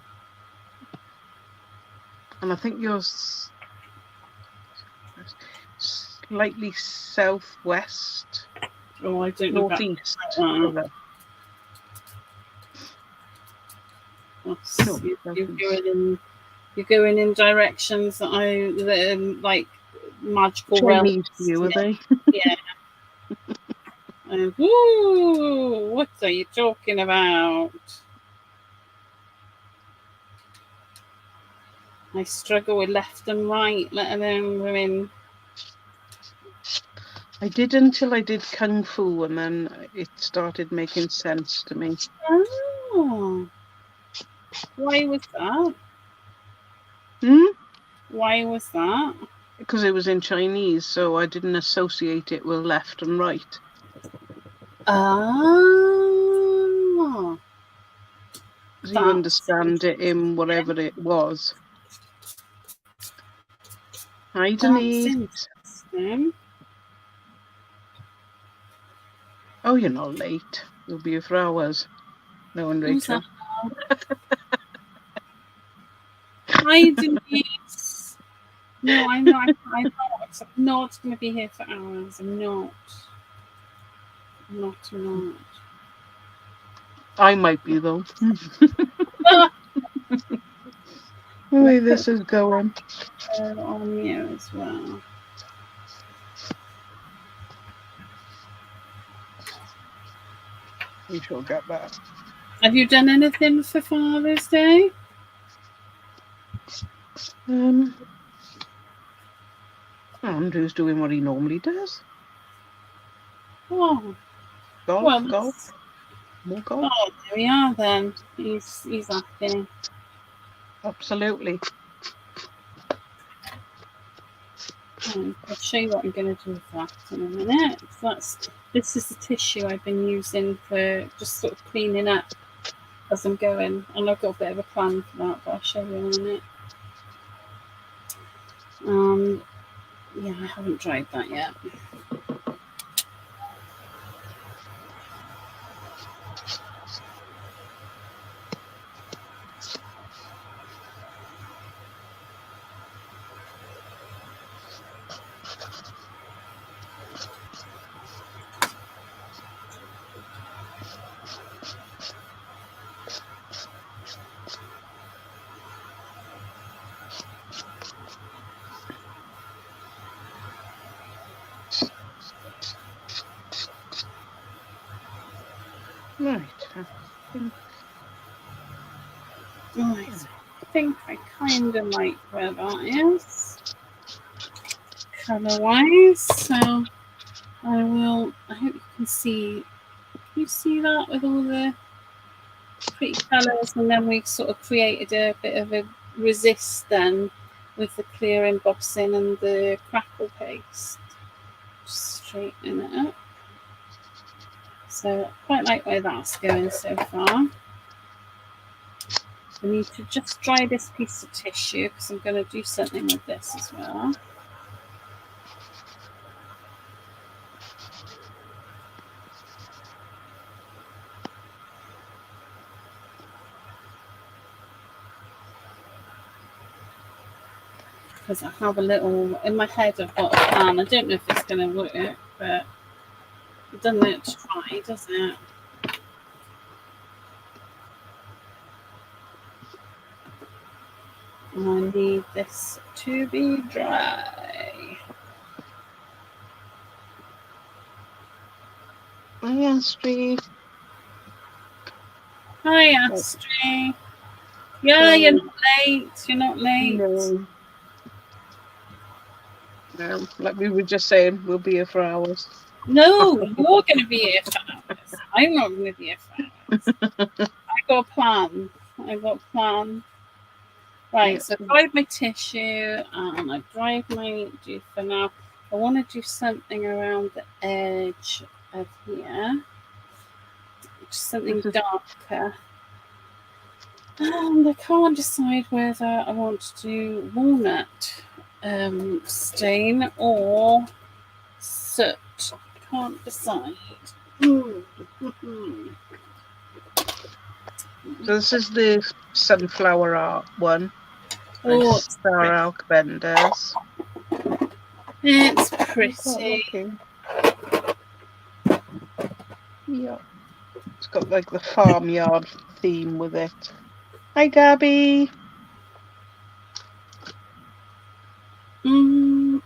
And I think yours slightly southwest. Oh, I don't know. Northeast. You're going in directions that like magical Chinese realms. You, are they? Yeah. Woo! What are you talking about? I struggle with left and right, let alone women. I did until I did Kung Fu, and then it started making sense to me. Oh. Why was that? Why was that? Because it was in Chinese, so I didn't associate it with left and right. Oh. So you understand it in whatever it was. Hi, Denise. Interesting. Oh, you're not late. You'll be here for hours. No one, Rachel. Hi, Denise. No, I'm not. I'm not going to be here for hours. I'm not. Not. I might be, though. The way this is going. On you as well. We shall get that. Have you done anything for Father's Day? Andrew's doing what he normally does. Oh. Golf. More golf. Oh, there we are then. He's happy. Absolutely. I'll show you what I'm going to do with that in a minute. This is the tissue I've been using for just sort of cleaning up as I'm going, and I've got a bit of a plan for that, but I'll show you in a minute. Yeah, I haven't dried that yet. Right. I think I kind of like where that is colour-wise, so I hope you can see. Can you see that with all the pretty colours? And then we sort of created a bit of a resist then with the clear embossing and the crackle paste. Just straighten it up. So I quite like where that's going so far. I need to just dry this piece of tissue because I'm going to do something with this as well. Because I have a little, in my head I've got a plan. I don't know if it's going to work, but it doesn't hurt to try, does it? And I need this to be dry. Hi, Astrid. Hi, Astrid. Yeah, you're not late. You're not late. No, like we were just saying, we'll be here for hours. No, you're going to be here for hours. I'm not going to be here for hours. I got a plan. Right, so I dried my tissue and I dried my for now. I want to do something around the edge of here. Just something darker. And I can't decide whether I want to do walnut stain or soot. Can't decide. So this is the sunflower art one. Oh, Star Alk Benders. It's pretty. Yeah. It's got like the farmyard theme with it. Hi, Gabby. And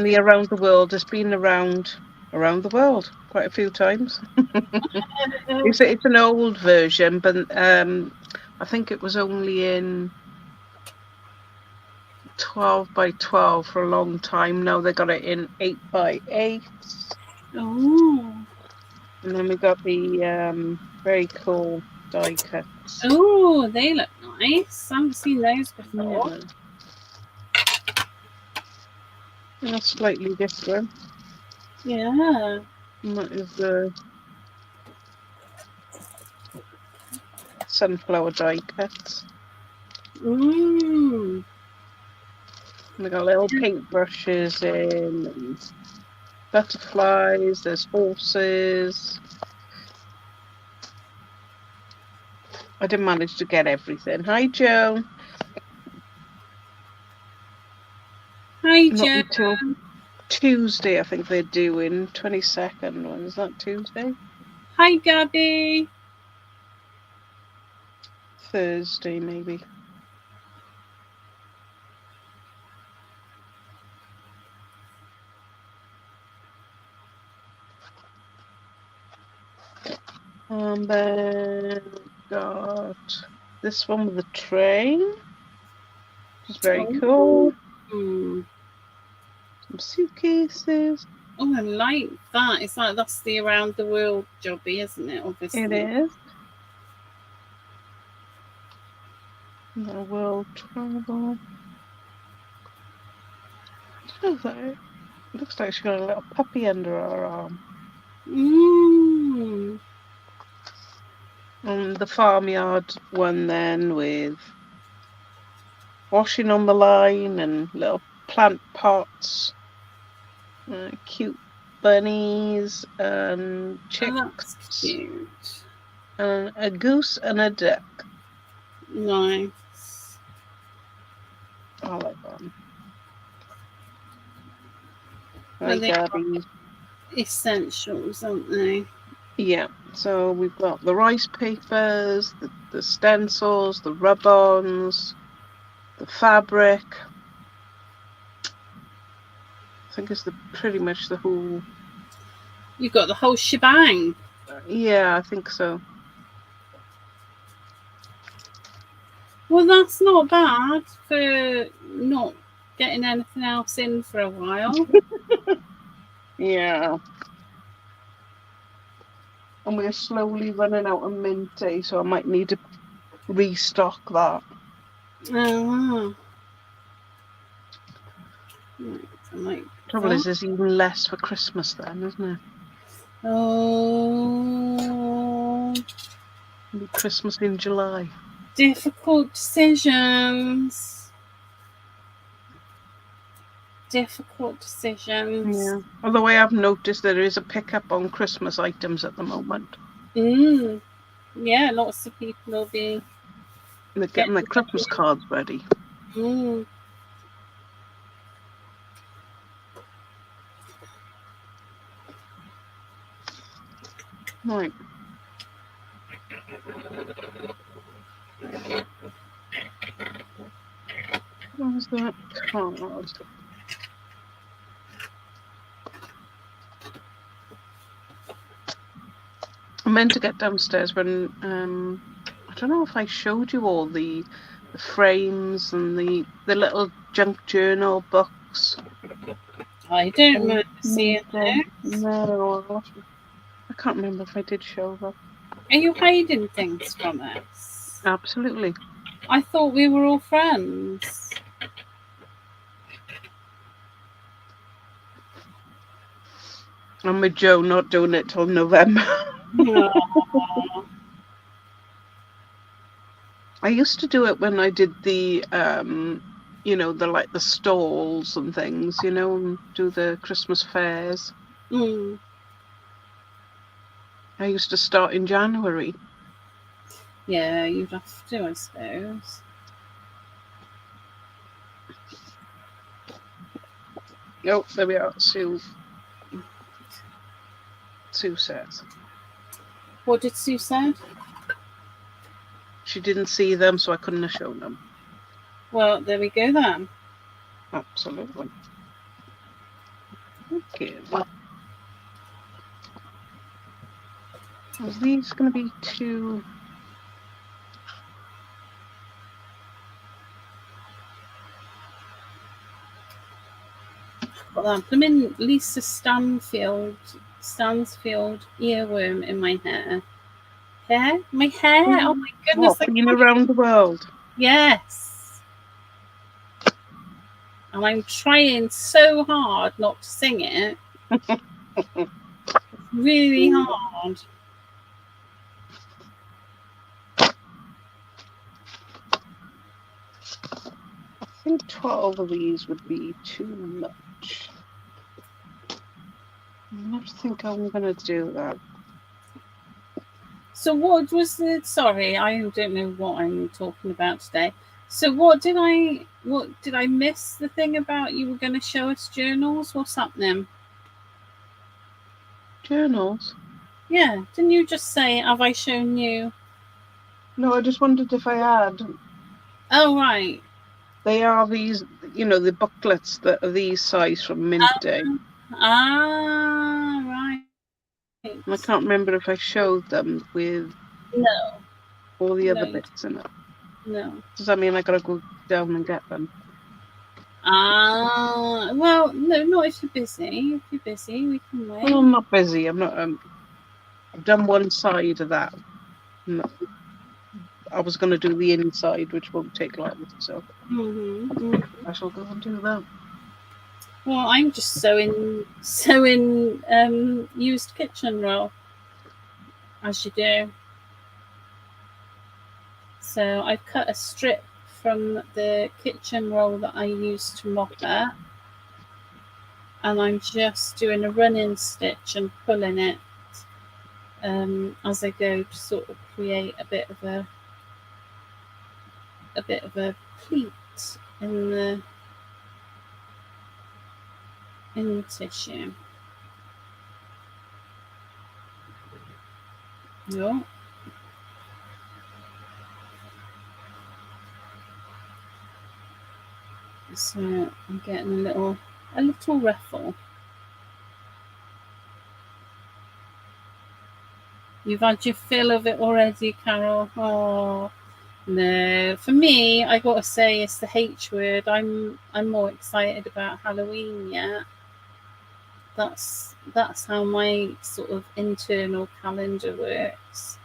the Around the World has been around the world quite a few times. It's an old version, but I think it was only in 12 by 12 for a long time. Now they got it in 8 by 8. Oh. And then we got the very cool die cuts. Oh, they look nice. I haven't seen those before. Yeah. That's slightly different. Yeah. And that is the sunflower die cuts. Mm. We got little paintbrushes in, and butterflies, there's horses. I didn't manage to get everything. Hi, Joe. Hi, Joe. Not until Tuesday, I think they're doing 22nd. When is that, Tuesday? Hi, Gabby. Thursday, maybe. And then got this one with the train, which is very cool. Some suitcases. Oh, I like that. It's like that's the Around the World jobby, isn't it? Obviously. It is. The world travel. It looks like she's got a little puppy under her arm. And the farmyard one then with washing on the line and little plant pots, cute bunnies and chicks. Oh, that's cute. And a goose and a duck. Nice. I like them. Well, they are essentials, aren't they? Yeah. So we've got the rice papers, the stencils, the rub-ons, the fabric. I think it's pretty much the whole. You've got the whole shebang. Yeah, I think so. Well, that's not bad for not getting anything else in for a while. Yeah. And we're slowly running out of Mintay, so I might need to restock that. Oh. Trouble is, there's even less for Christmas then, isn't it? Oh. It'll be Christmas in July. Difficult decisions. Yeah. Although I have noticed there is a pickup on Christmas items at the moment. Yeah, lots of people will be. They're getting their Christmas cards ready. Right. What was that card? I meant to get downstairs when I don't know if I showed you all the frames and the little junk journal books. I don't remember seeing it. No, I can't remember if I did show them. Are you hiding things from us? Absolutely. I thought we were all friends. I'm with Joe, not doing it till November. I used to do it when I did the, the stalls and things, and do the Christmas fairs. Mm. I used to start in January. Yeah, you'd have to, I suppose. Oh, there we are. Sue says. What did Sue say? She didn't see them, so I couldn't have shown them. Well, there we go then. Absolutely. Okay. Are these going to be too... Got that blooming Lisa Stansfield earworm in my hair. My hair. Oh my goodness! What, been around the world? Yes. And I'm trying so hard not to sing it. It's really hard. I think 12 of these would be too much. I don't think I'm going to do that. So what was the... Sorry, I don't know what I'm talking about today. So what did I miss the thing about you were going to show us journals? What's happening? Journals? Yeah. Didn't you just say, have I shown you? No, I just wondered if I had. Oh, right. They are these, the booklets that are these size from Mintay. Right. I can't remember if I showed them with all the other bits in it. No. Does that mean I gotta go down and get them? Well, no, not if you're busy. If you're busy, we can wait. Well, I'm not busy. I'm not. I've done one side of that. I was going to do the inside, which won't take long, so I shall go and do that. Well, I'm just sewing used kitchen roll, as you do. So I've cut a strip from the kitchen roll that I used to mop it, and I'm just doing a running stitch and pulling it as I go to sort of create a bit of a pleat in the tissue. No. So I'm getting a little ruffle. You've had your fill of it already, Carol. Oh no, for me, I gotta say it's the H word. I'm more excited about Halloween yet. That's how my sort of internal calendar works.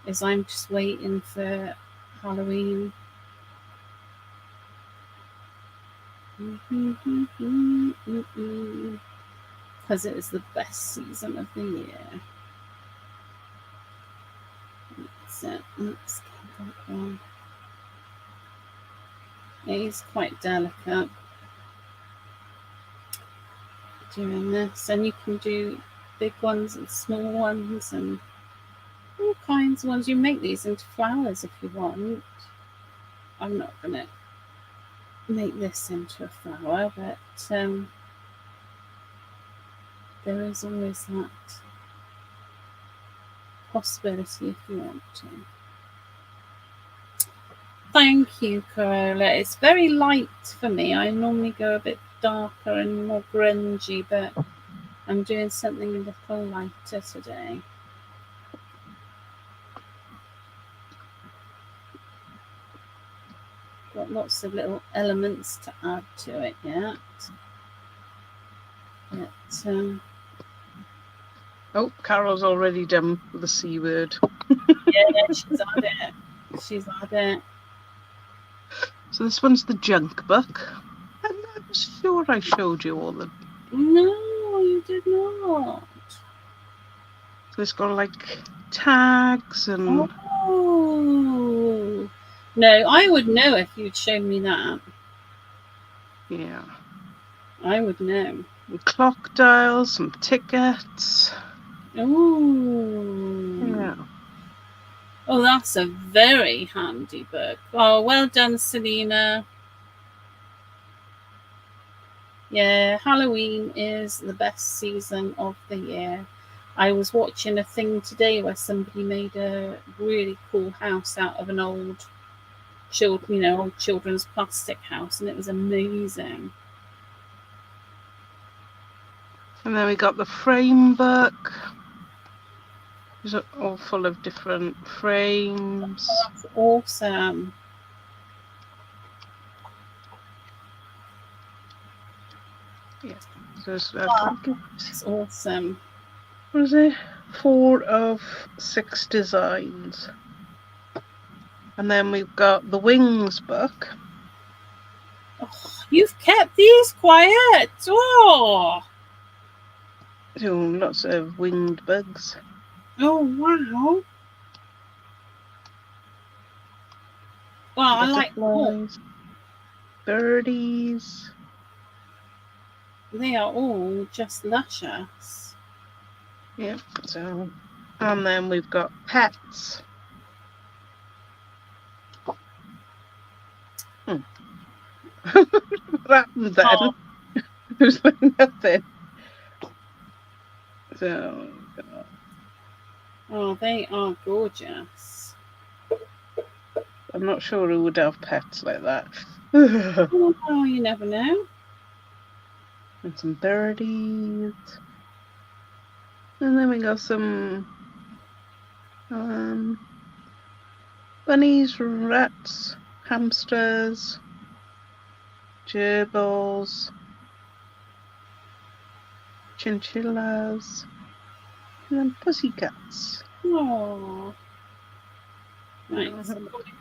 Is I'm just waiting for Halloween. Because it is the best season of the year. That's it. Let's get that one. It is quite delicate doing this, and you can do big ones and small ones and all kinds of ones. You make these into flowers if you want. I'm not going to make this into a flower, but there is always that possibility if you want to. Thank you, Corolla. It's very light for me. I normally go a bit darker and more grungy, but I'm doing something a little lighter today. Got lots of little elements to add to it yet. But, oh, Carol's already done with the C word. Yeah, she's had it. She's had it. So this one's the junk book. I'm not sure I showed you all of them. No, you did not. god. So it's got like tags and. Oh. No, I would know if you'd shown me that. Yeah. I would know. Clock dials, some tickets. Oh. Yeah. Oh, that's a very handy book. Oh, well done, Selena. Yeah, Halloween is the best season of the year. I was watching a thing today where somebody made a really cool house out of an old children's plastic house, and it was amazing. And then we got the frame book. These are all full of different frames. Oh, that's awesome. Yeah, there's It's awesome. What is it? 4 of 6 designs. And then we've got the wings book. Oh, you've kept these quiet. Oh. So lots of winged bugs. Oh wow. Well, I like butterflies, birdies. They are all just luscious. Yep. So, and then we've got pets. What happened then? Oh. It was like nothing. So. Oh, they are gorgeous. I'm not sure who would have pets like that. Oh, you never know. And some birdies. And then we got some bunnies, rats, hamsters, gerbils, chinchillas, and then pussycats. Oh. Right.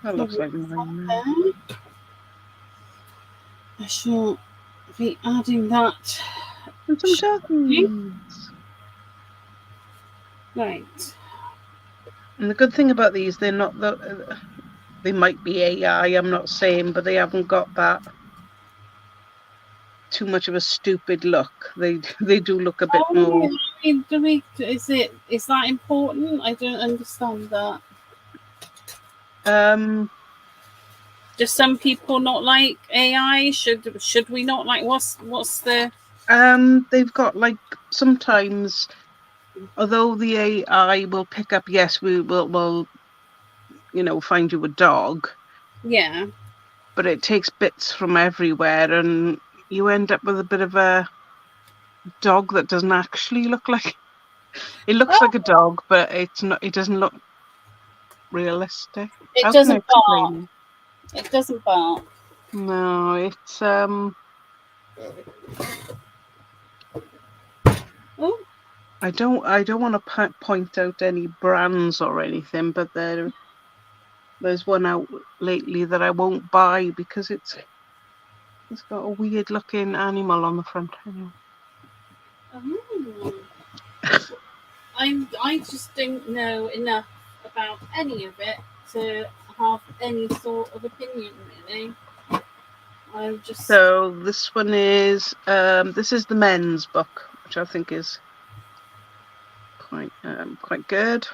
That looks like mine. I shall be adding that. And some duckies. Right. And the good thing about these, they're not they might be AI, I'm not saying, but they haven't got that too much of a stupid look. They do look a bit more. Is that important? I don't understand that. Do some people not like AI? Should we not like? What's the? They've got like sometimes, although the AI will pick up, yes, we will find you a dog. Yeah. But it takes bits from everywhere, and you end up with a bit of a dog that doesn't actually look like. It looks like a dog, but it's not. It doesn't look realistic. It doesn't bark. It doesn't bark. No, it's Oh. I don't want to point out any brands or anything, but there's one out lately that I won't buy because it's got a weird looking animal on the front. Oh. I just don't know enough about any of it to have any sort of opinion, really. So this one is this is the men's book, which I think is quite good.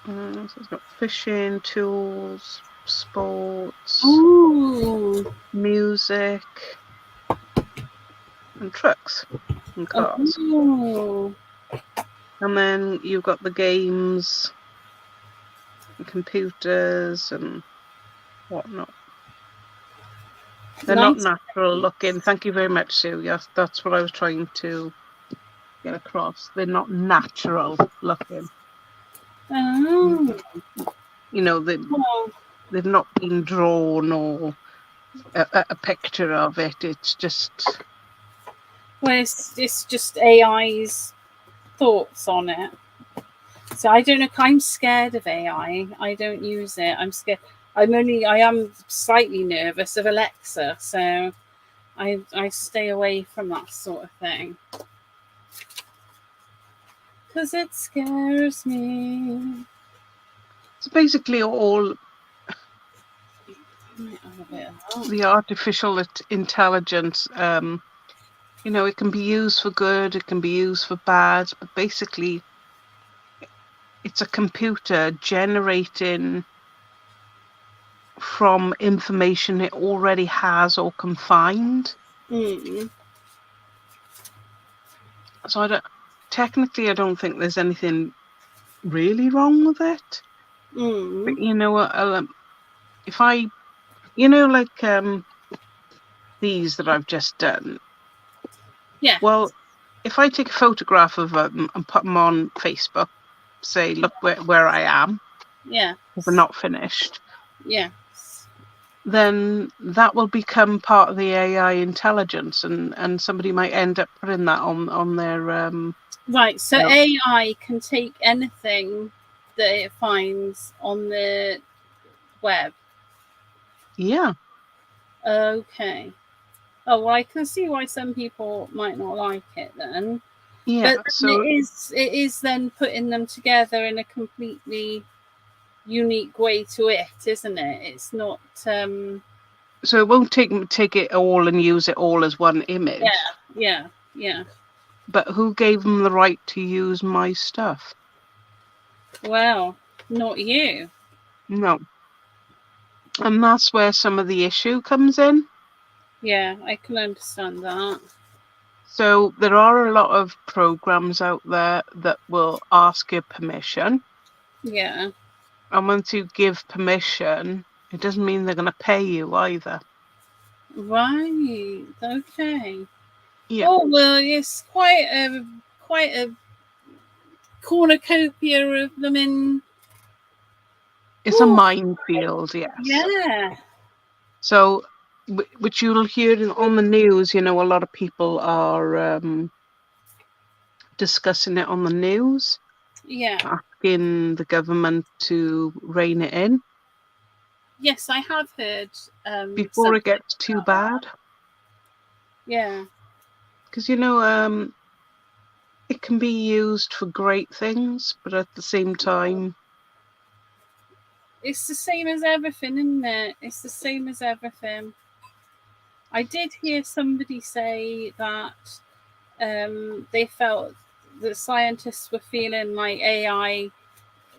So it's got fishing, tools, sports, music, and trucks and cars. And then you've got the games, and computers, and whatnot. They're not natural looking. Thank you very much, Sue. Yes, that's what I was trying to get across. They're not natural looking. They've not been drawn or a picture of it. It's just. Well, it's just AI's thoughts on it. So I don't know. I'm scared of AI. I don't use it. I'm scared. I am slightly nervous of Alexa, so I stay away from that sort of thing. Because it scares me. So basically all the artificial intelligence, it can be used for good, it can be used for bad, but basically it's a computer generating from information it already has or can find. So I don't think there's anything really wrong with it. But if I, like these that I've just done. Yeah. Well, if I take a photograph of them and put them on Facebook, say, look where I am. Yeah. We're not finished. Yeah. Then that will become part of the AI intelligence, and somebody might end up putting that on their right. So AI can take anything that it finds on the web. Yeah. Okay. Oh, well, I can see why some people might not like it then. Yeah. But so it is then putting them together in a completely unique way to it, isn't it? It's not. So it won't take it all and use it all as one image. Yeah. But who gave them the right to use my stuff? Well, not you. No. And that's where some of the issue comes in. Yeah, I can understand that. So there are a lot of programs out there that will ask your permission. Yeah. And once you give permission, it doesn't mean they're going to pay you either. Right. Okay. Yeah. Oh well, it's quite a cornucopia of them in. It's a minefield, yes. Yeah. So, which you'll hear on the news, a lot of people are discussing it on the news. Yeah. Asking the government to rein it in. Yes, I have heard. Before it gets too bad. Yeah. Because, it can be used for great things, but at the same time, it's the same as everything, isn't it? It's the same as everything. I did hear somebody say that they felt that scientists were feeling like AI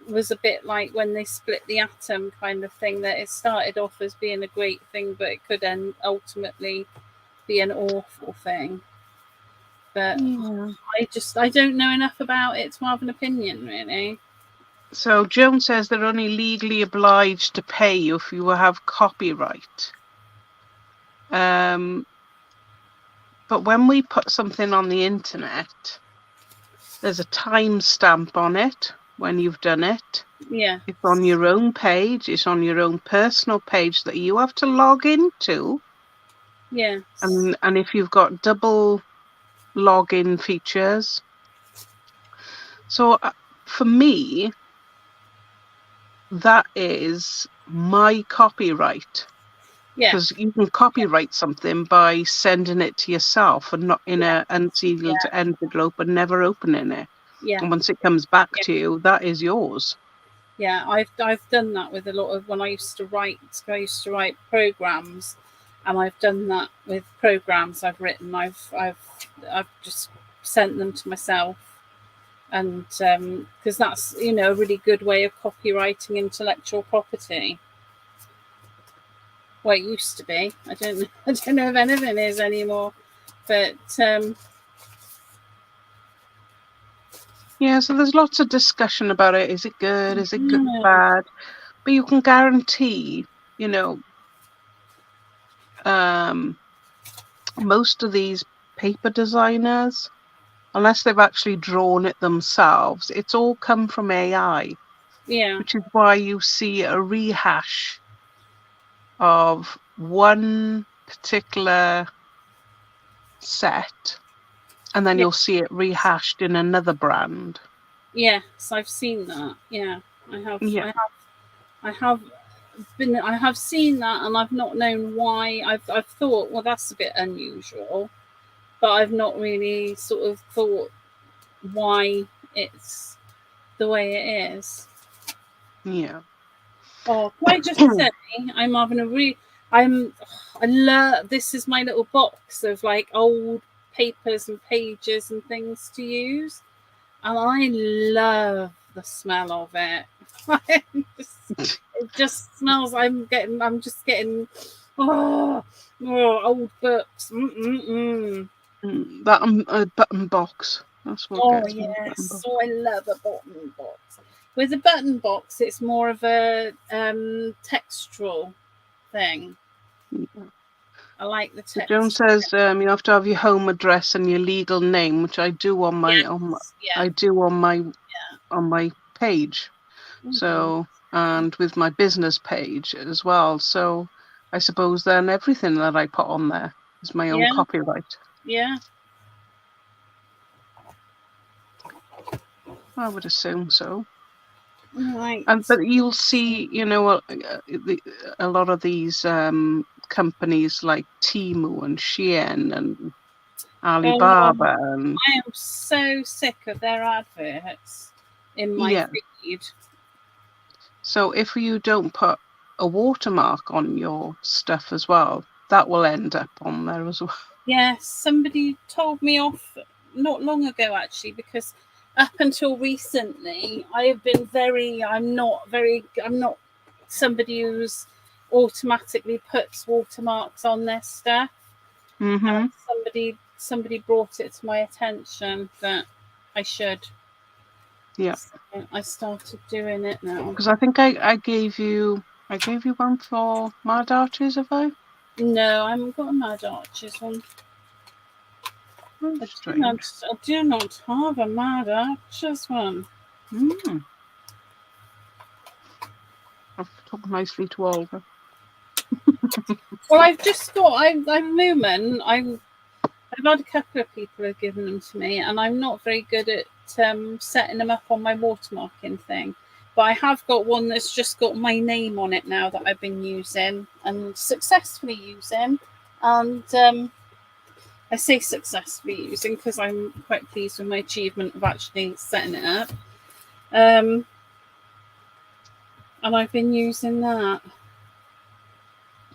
was a bit like when they split the atom kind of thing, that it started off as being a great thing, but it could then ultimately be an awful thing. But I don't know enough about it to have an opinion, really. So Joan says they're only legally obliged to pay you if you have copyright. But when we put something on the internet, there's a timestamp on it when you've done it. Yeah. It's on your own page. It's on your own personal page that you have to log into. Yeah. And if you've got double login features. So for me, that is my copyright. Yeah. Because you can copyright something by sending it to yourself and not in an unsealed envelope and never opening it. Yeah. And once it comes back to you, that is yours. Yeah, I've done that with a lot of when I used to write programs, and I've done that with programs I've written. I've just sent them to myself, and because that's a really good way of copyrighting intellectual property. Well, it used to be. I don't know if anything is anymore, but yeah. So there's lots of discussion about it. Is it good? Is it good? Bad? But you can guarantee, most of these paper designers, unless they've actually drawn it themselves, it's all come from AI. Yeah. Which is why you see a rehash of one particular set, and then you'll see it rehashed in another brand. Yes, I've seen that. Yeah, I have. Yeah. I have have seen that, and I've not known why. I've thought, well, that's a bit unusual, but I've not really sort of thought why it's the way it is. Yeah. Oh, can I just say, I'm having a I love, this is my little box of like old papers and pages and things to use, and I love the smell of it. It just smells. I'm just getting oh old books. That button box. That's what gets me. Yes, I love a button box. With a button box, it's more of a textural thing. Yeah. I like the texture. Joan says you have to have your home address and your legal name, which I do on my on my page. Mm-hmm. So, and with my business page as well. So I suppose then everything that I put on there is my own copyright. Yeah. I would assume so. Right. But you'll see, you know, a lot of these companies like Temu and Shein and Alibaba. And I am so sick of their adverts in my feed. So if you don't put a watermark on your stuff as well, that will end up on there as well. Yes, somebody told me off not long ago, actually, because up until recently, I have been I'm not somebody who's automatically puts watermarks on their stuff. Mm-hmm. Somebody brought it to my attention that I should. Yeah. So I started doing it now. Because I think I gave you one for Mad Arches, have I? No, I haven't got a Mad Arches one. I do not have a Mad Arches one. I've talked nicely to Olga. Well, I've just got. I've had a couple of people who've given them to me, and I'm not very good at setting them up on my watermarking thing. But I have got one that's just got my name on it now that I've been using and successfully using. And I say successfully using because I'm quite pleased with my achievement of actually setting it up. And I've been using that.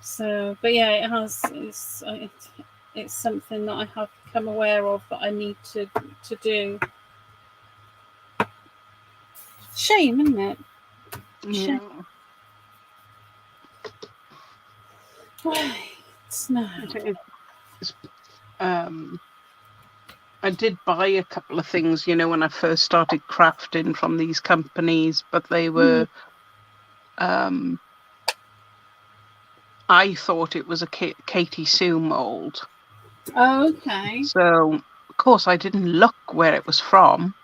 So, but yeah, it's something that I have become aware of that I need to do. Shame, isn't it? Yeah. Right. I did buy a couple of things, you know, when I first started crafting from these companies, but they were I thought it was a Katie Sue mold. Oh, okay. So, of course, I didn't look where it was from.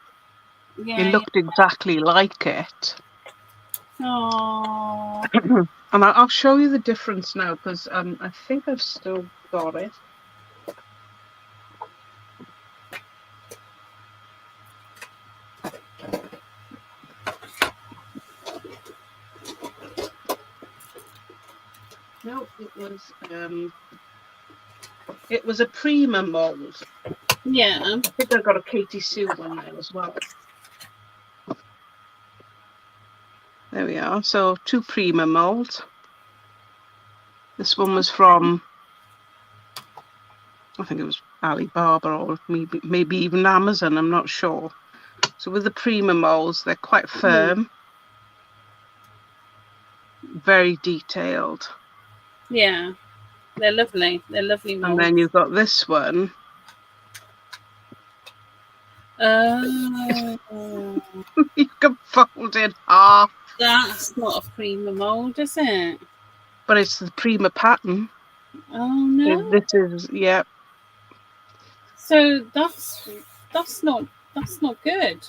Yeah, it looked exactly like it. Oh. And I'll show you the difference now, because I think I've still got it. No, it was a Prima mold. Yeah. I think I've got a Katie Sue one there as well. There we are. So 2 Prima molds. This one was from, I think it was Alibaba or maybe even Amazon. I'm not sure. So with the Prima molds, they're quite firm, very detailed. Yeah, they're lovely. They're lovely molds. And then you've got this one. Oh. You can fold in half. That's not a Prima mold, is it? But it's the Prima pattern. Oh no. This is, yeah. So that's not good.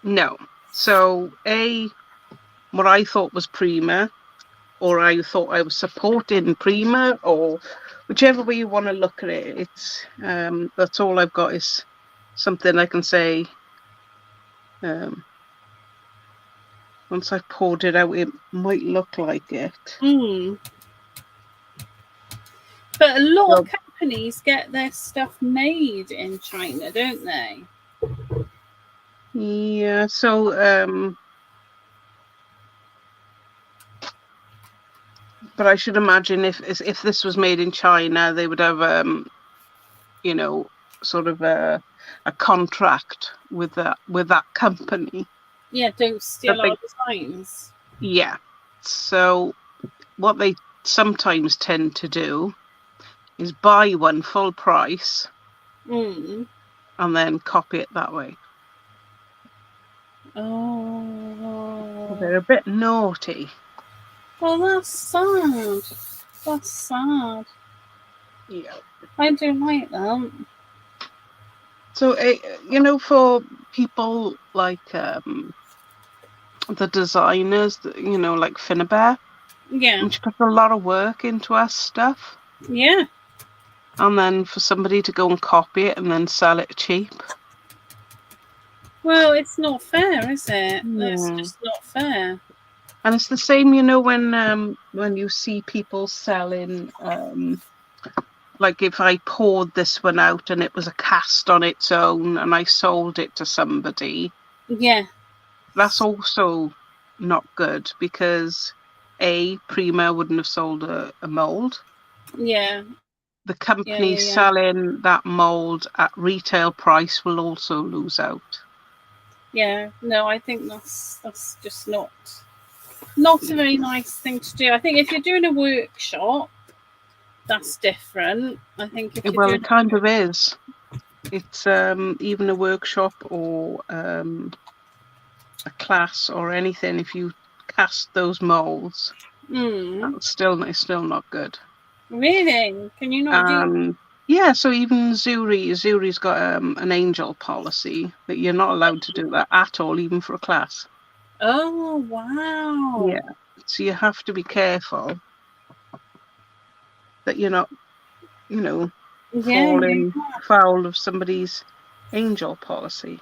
No. So what I thought was Prima, or I thought I was supporting Prima, or whichever way you want to look at it, it's that's all I've got is something I can say once I've poured it out, it might look like it. But a lot of companies get their stuff made in China, don't they? Yeah, so but I should imagine if this was made in China, they would have sort of a contract with that company. Yeah, don't steal our designs. Yeah. So what they sometimes tend to do is buy one full price and then copy it that way. Oh. They're a bit naughty. Well, that's sad. That's sad. Yeah. I don't like that. So, for people like the designers, like Finnabear, she puts a lot of work into our stuff. Yeah. And then for somebody to go and copy it and then sell it cheap. Well, it's not fair, is it? That's just not fair. And it's the same, when you see people selling, like if I poured this one out and it was a cast on its own and I sold it to somebody. Yeah. That's also not good because Prima wouldn't have sold a mould. Yeah. The company selling that mould at retail price will also lose out. Yeah, no, I think that's just not a very nice thing to do. I think if you're doing a workshop, that's different. I think if it kind of is. It's even a workshop or a class or anything. If you cast those moulds, it's still not good. Really? Can you not do? Yeah, so even Zuri's got an angel policy that you're not allowed to do that at all, even for a class. Oh, wow. Yeah, so you have to be careful that you're not, falling foul of somebody's angel policy.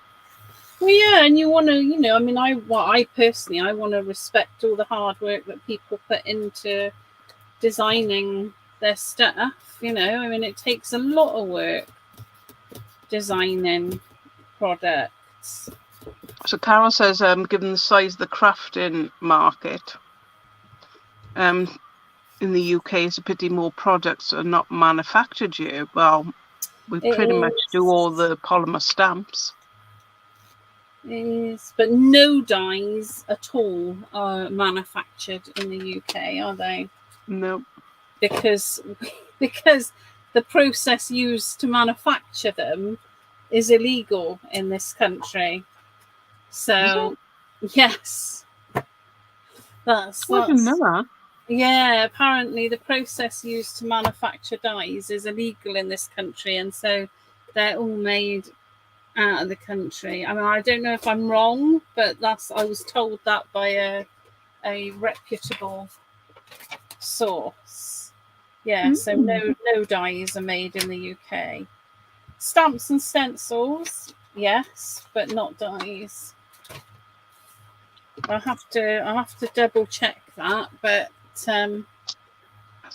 Well, yeah, and you want to, I personally, I want to respect all the hard work that people put into designing their stuff. It takes a lot of work designing products. So Carol says, given the size of the crafting market, in the UK, it's a pity more products are not manufactured here. Well, we pretty much do all the polymer stamps. Yes, but no dyes at all are manufactured in the UK, are they? No. Because the process used to manufacture them is illegal in this country. So, yes. That's I didn't know that. Yeah, apparently the process used to manufacture dyes is illegal in this country, and so they're all made out of the country. I don't know if I'm wrong, but I was told that by a reputable source. Yeah, so no dyes are made in the UK. Stamps and stencils, yes, but not dyes. I'll have to double check that, but that's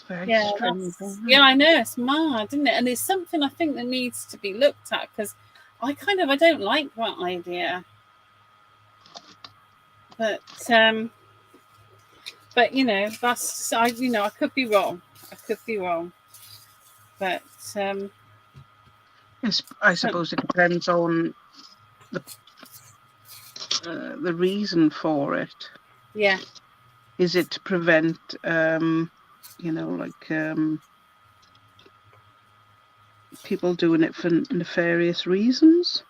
very strange. Yeah, I know, it's mad, isn't it? And it's something I think that needs to be looked at, because I don't like that idea. But that's I could be wrong. But I suppose it depends on the reason for it. Yeah. Is it to prevent people doing it for nefarious reasons?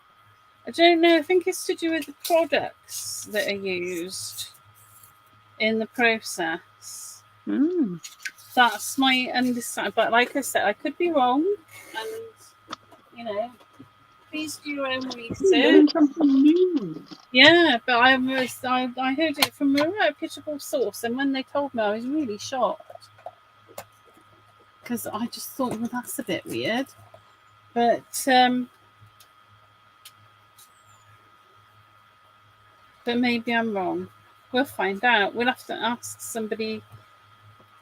I don't know. I think it's to do with the products that are used in the process. That's my understanding. But like I said, I could be wrong. And, please do your own research. Yeah, but I heard it from a reputable source. And when they told me, I was really shocked. Because I just thought, well, that's a bit weird. But maybe I'm wrong. We'll find out. We'll have to ask somebody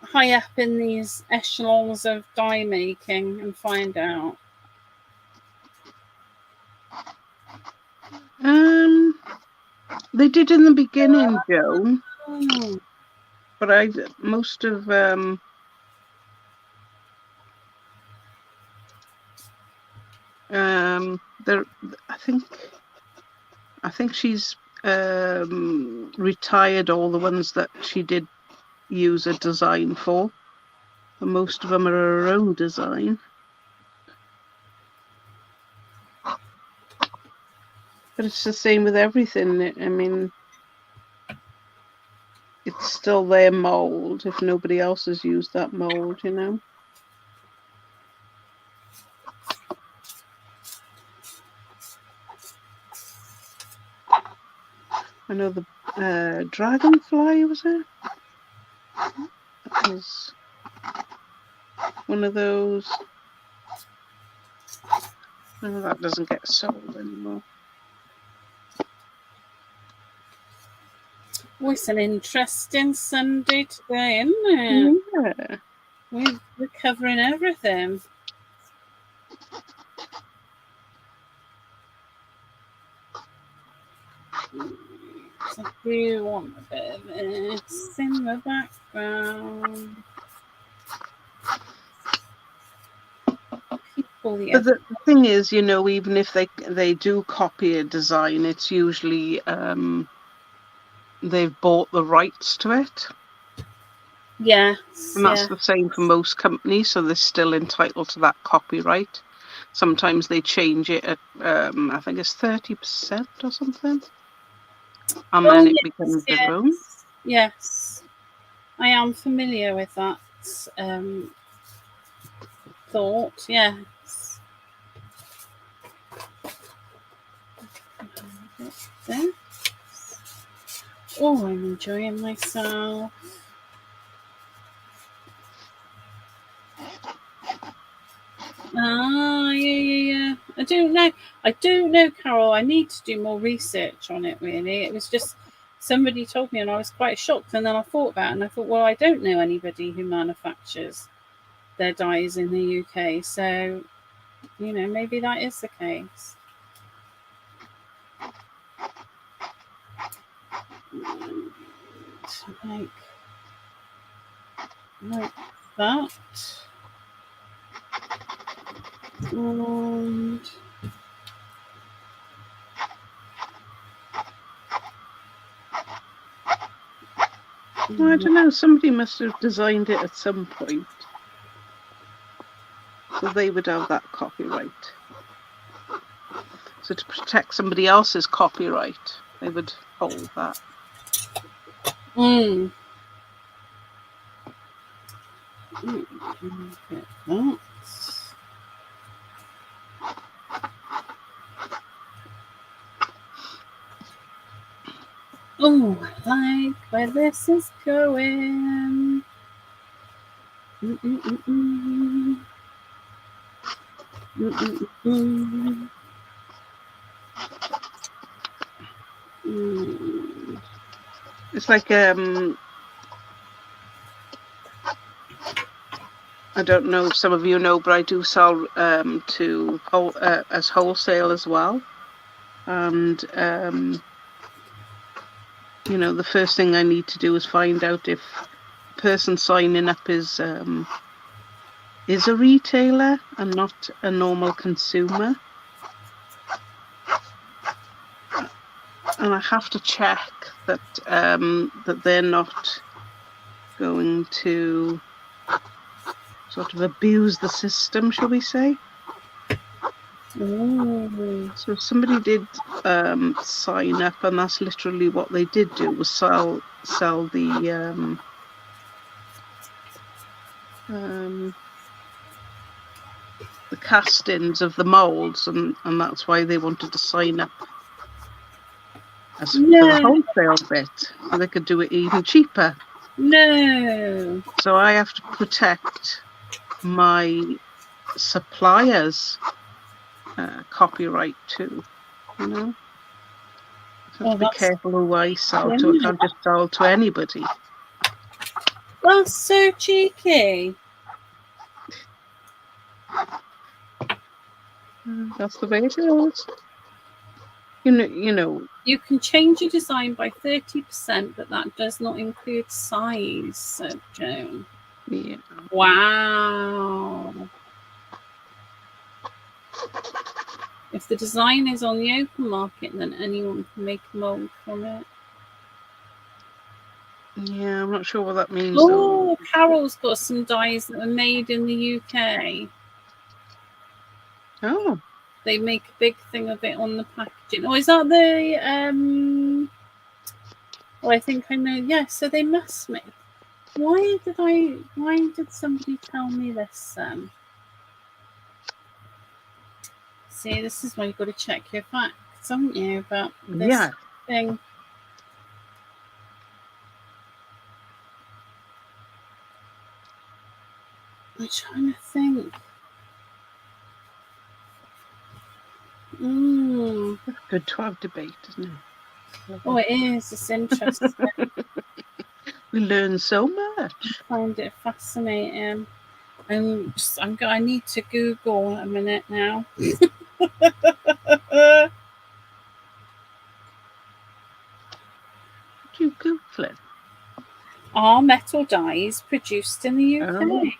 high up in these echelons of dye making and find out. They did in the beginning, Joan. But most of I think she's retired all the ones that she did use a design for. And most of them are her own design. But it's the same with everything. I mean, it's still their mould if nobody else has used that mould, you know. I know the dragonfly, was it? That was one of those. Oh, that doesn't get sold anymore. Oh, it's an interesting Sunday today, isn't it? Yeah. We're covering everything. I do want a bit of this in the background. But the thing is, you know, even if they do copy a design, it's usually they've bought the rights to it. Yes. And that's the same for most companies, so they're still entitled to that copyright. Sometimes they change it at, I think it's 30% or something. And then it becomes their own. Yes. I am familiar with that thought, yes. Oh, I'm enjoying myself. Yeah. I don't know, Carol. I need to do more research on it, really. It was just somebody told me and I was quite shocked. And then I thought about it and I thought, well, I don't know anybody who manufactures their dyes in the UK. So, you know, maybe that is the case. Like that. And well, I don't know, somebody must have designed it at some point. So they would have that copyright. So to protect somebody else's copyright, they would hold that. Oh, I like where this is going. It's like I don't know if some of you know, but I do sell as wholesale as well. And you know, the first thing I need to do is find out if the person signing up is a retailer and not a normal consumer. And I have to check that that they're not going to sort of abuse the system, shall we say? So somebody did sign up, and that's literally what they did do, was sell the castings of the molds, and that's why they wanted to sign up as for the wholesale bit, so they could do it even cheaper. No. So I have to protect my suppliers' copyright too, you know. have to be careful who I sell to. I can't just sell to anybody. That's so cheeky. That's the way it is. You know. You can change your design by 30%, but that does not include size, said Joan. Yeah. Wow. If the design is on the open market, then anyone can make a mold from it. Yeah, I'm not sure what that means. Oh, Carol's got some dies that are made in the UK. Oh. They make a big thing of it on the packaging. Oh, is that the oh, I think I know. Yeah, so they must make. Why did somebody tell me this? See, this is why you've got to check your facts, haven't you, about this thing. I'm trying to think. It's good to have debate, isn't it? Oh, it is. It's interesting. We learn so much. I find it fascinating. I need to Google a minute now. What you Googling? Are metal dies produced in the UK? Oh.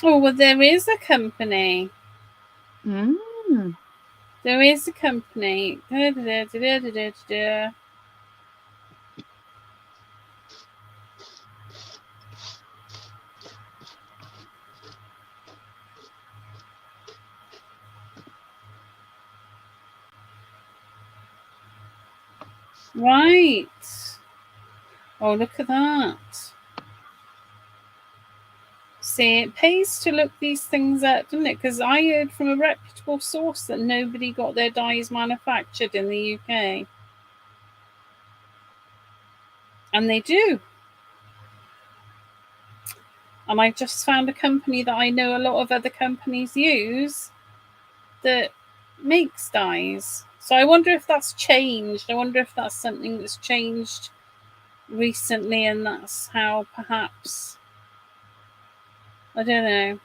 Oh, well, there is a company. There is a company. Right. Oh, look at that. See, it pays to look these things up, doesn't it? Because I heard from a reputable source that nobody got their dies manufactured in the UK. And they do. And I just found a company that I know a lot of other companies use that makes dies. So I wonder if that's changed. I wonder if that's something that's changed recently, and that's how perhaps, I don't know.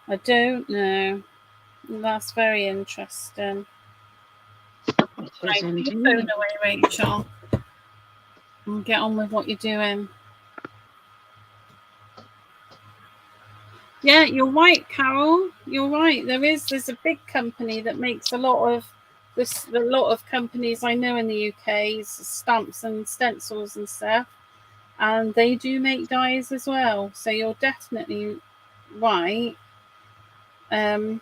I don't know. That's very interesting. Right, put your phone away, Rachel, and get on with what you're doing. Yeah, you're right, Carol. You're right. There's a big company that makes a lot of this. A lot of companies I know in the UK, stamps and stencils and stuff, and they do make dies as well. So you're definitely right. I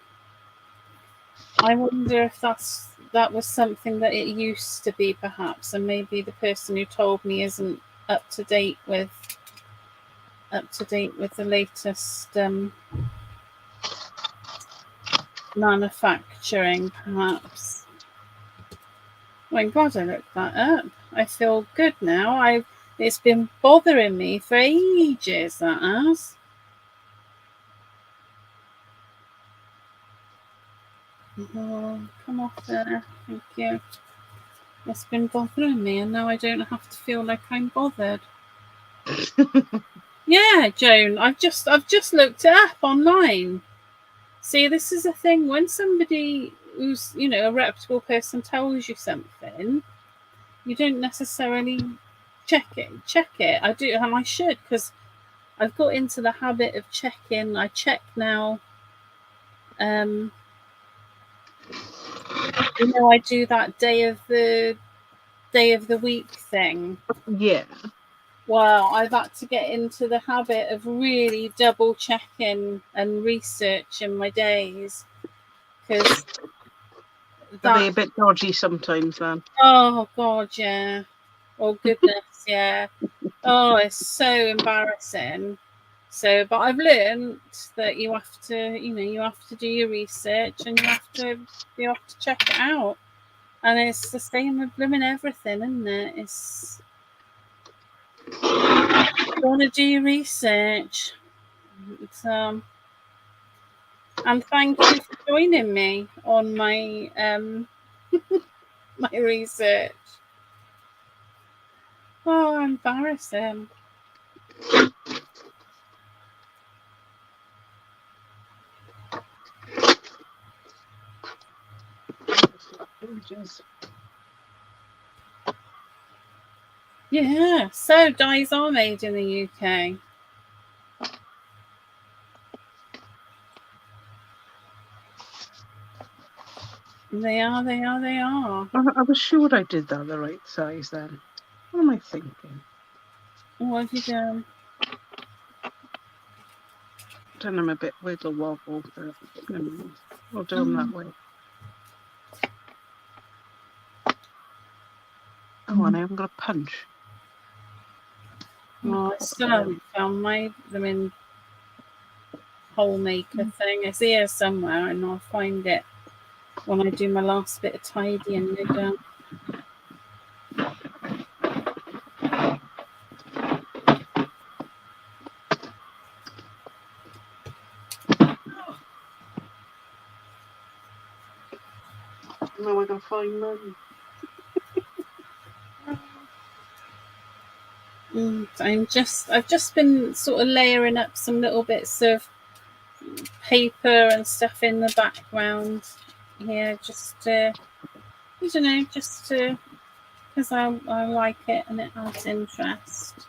wonder if that was something that it used to be, perhaps, and maybe the person who told me isn't up to date with the latest manufacturing, perhaps. Oh my God, I looked that up. I feel good now. It's been bothering me for ages, that has. Oh, come off there. Thank you. It's been bothering me, and now I don't have to feel like I'm bothered. Yeah, Joan, I've just looked it up online. See, this is a thing when somebody who's, a reputable person tells you something, you don't necessarily check it. I do, and I should, because I've got into the habit of checking. I check now. I do that day of the week thing. Yeah. Well, I've had to get into the habit of really double checking and researching my days. because are they a bit dodgy sometimes then? Oh God, yeah. Oh goodness, yeah. Oh, it's so embarrassing. So, but I've learned that you have to, you have to do your research and you have to check it out. And it's the same with blooming everything, isn't it? It's you want to do your research. And thank you for joining me on my my research. Oh, embarrassing. Yeah, so dyes are made in the UK. They are. I was sure I did that the right size then. What am I thinking? What have you done? Done them a bit wiggle wobble, but we'll do them that way. Oh, and I haven't got a punch. Oh, I still haven't found my hole maker thing. It's here somewhere, and I'll find it when I do my last bit of tidying. Now we're gonna find them. I've just been sort of layering up some little bits of paper and stuff in the background here, just to, I don't know, just to, because I like it and it adds interest.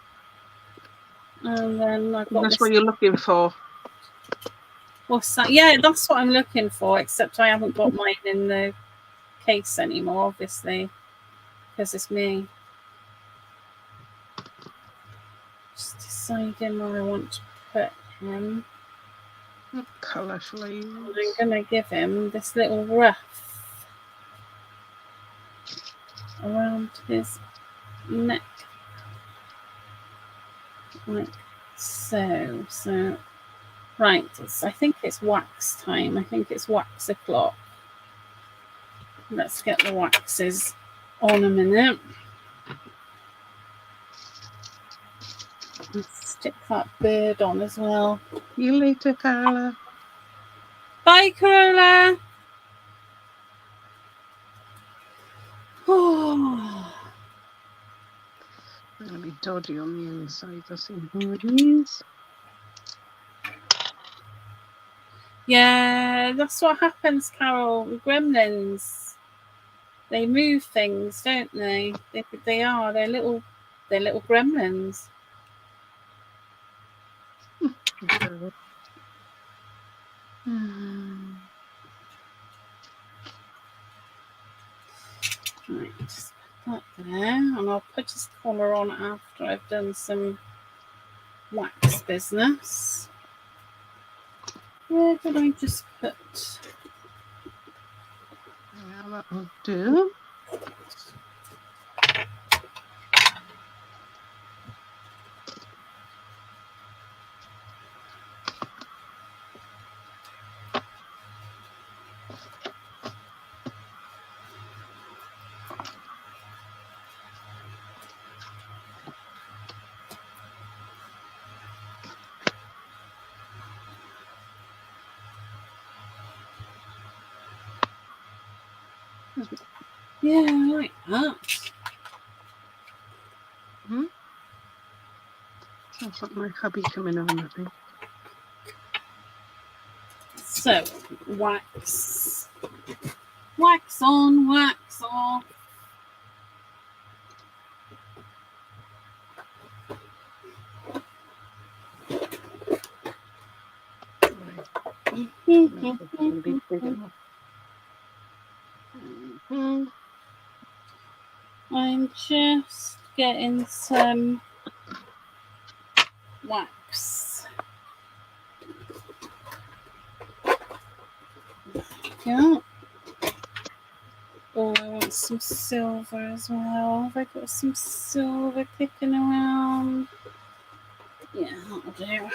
And then I've got That's what you're looking for. What's that? Yeah, that's what I'm looking for, except I haven't got mine in the case anymore, obviously, because it's me. Just deciding where I want to put him. Colour flames. I'm going to give him this little ruff around his neck, like so. So, right, I think it's wax time. I think it's wax o'clock. Let's get the waxes on a minute. Stick that bird on as well. See you later, Carla. Bye, Corolla. Oh. I'm going to be dodgy on the inside. I'll see who it is. Yeah, that's what happens, Carol. The gremlins, they move things, don't they? They're little gremlins. Right, just put that there, and I'll put his collar on after I've done some wax business. Where did I just put? Yeah, that will do. Yeah, I like that. Sounds like my hubby coming on, I think. So, wax. Wax on, wax off. I'm just getting some wax. go. Oh, I want some silver as well. Have I got some silver kicking around? Yeah, that'll do.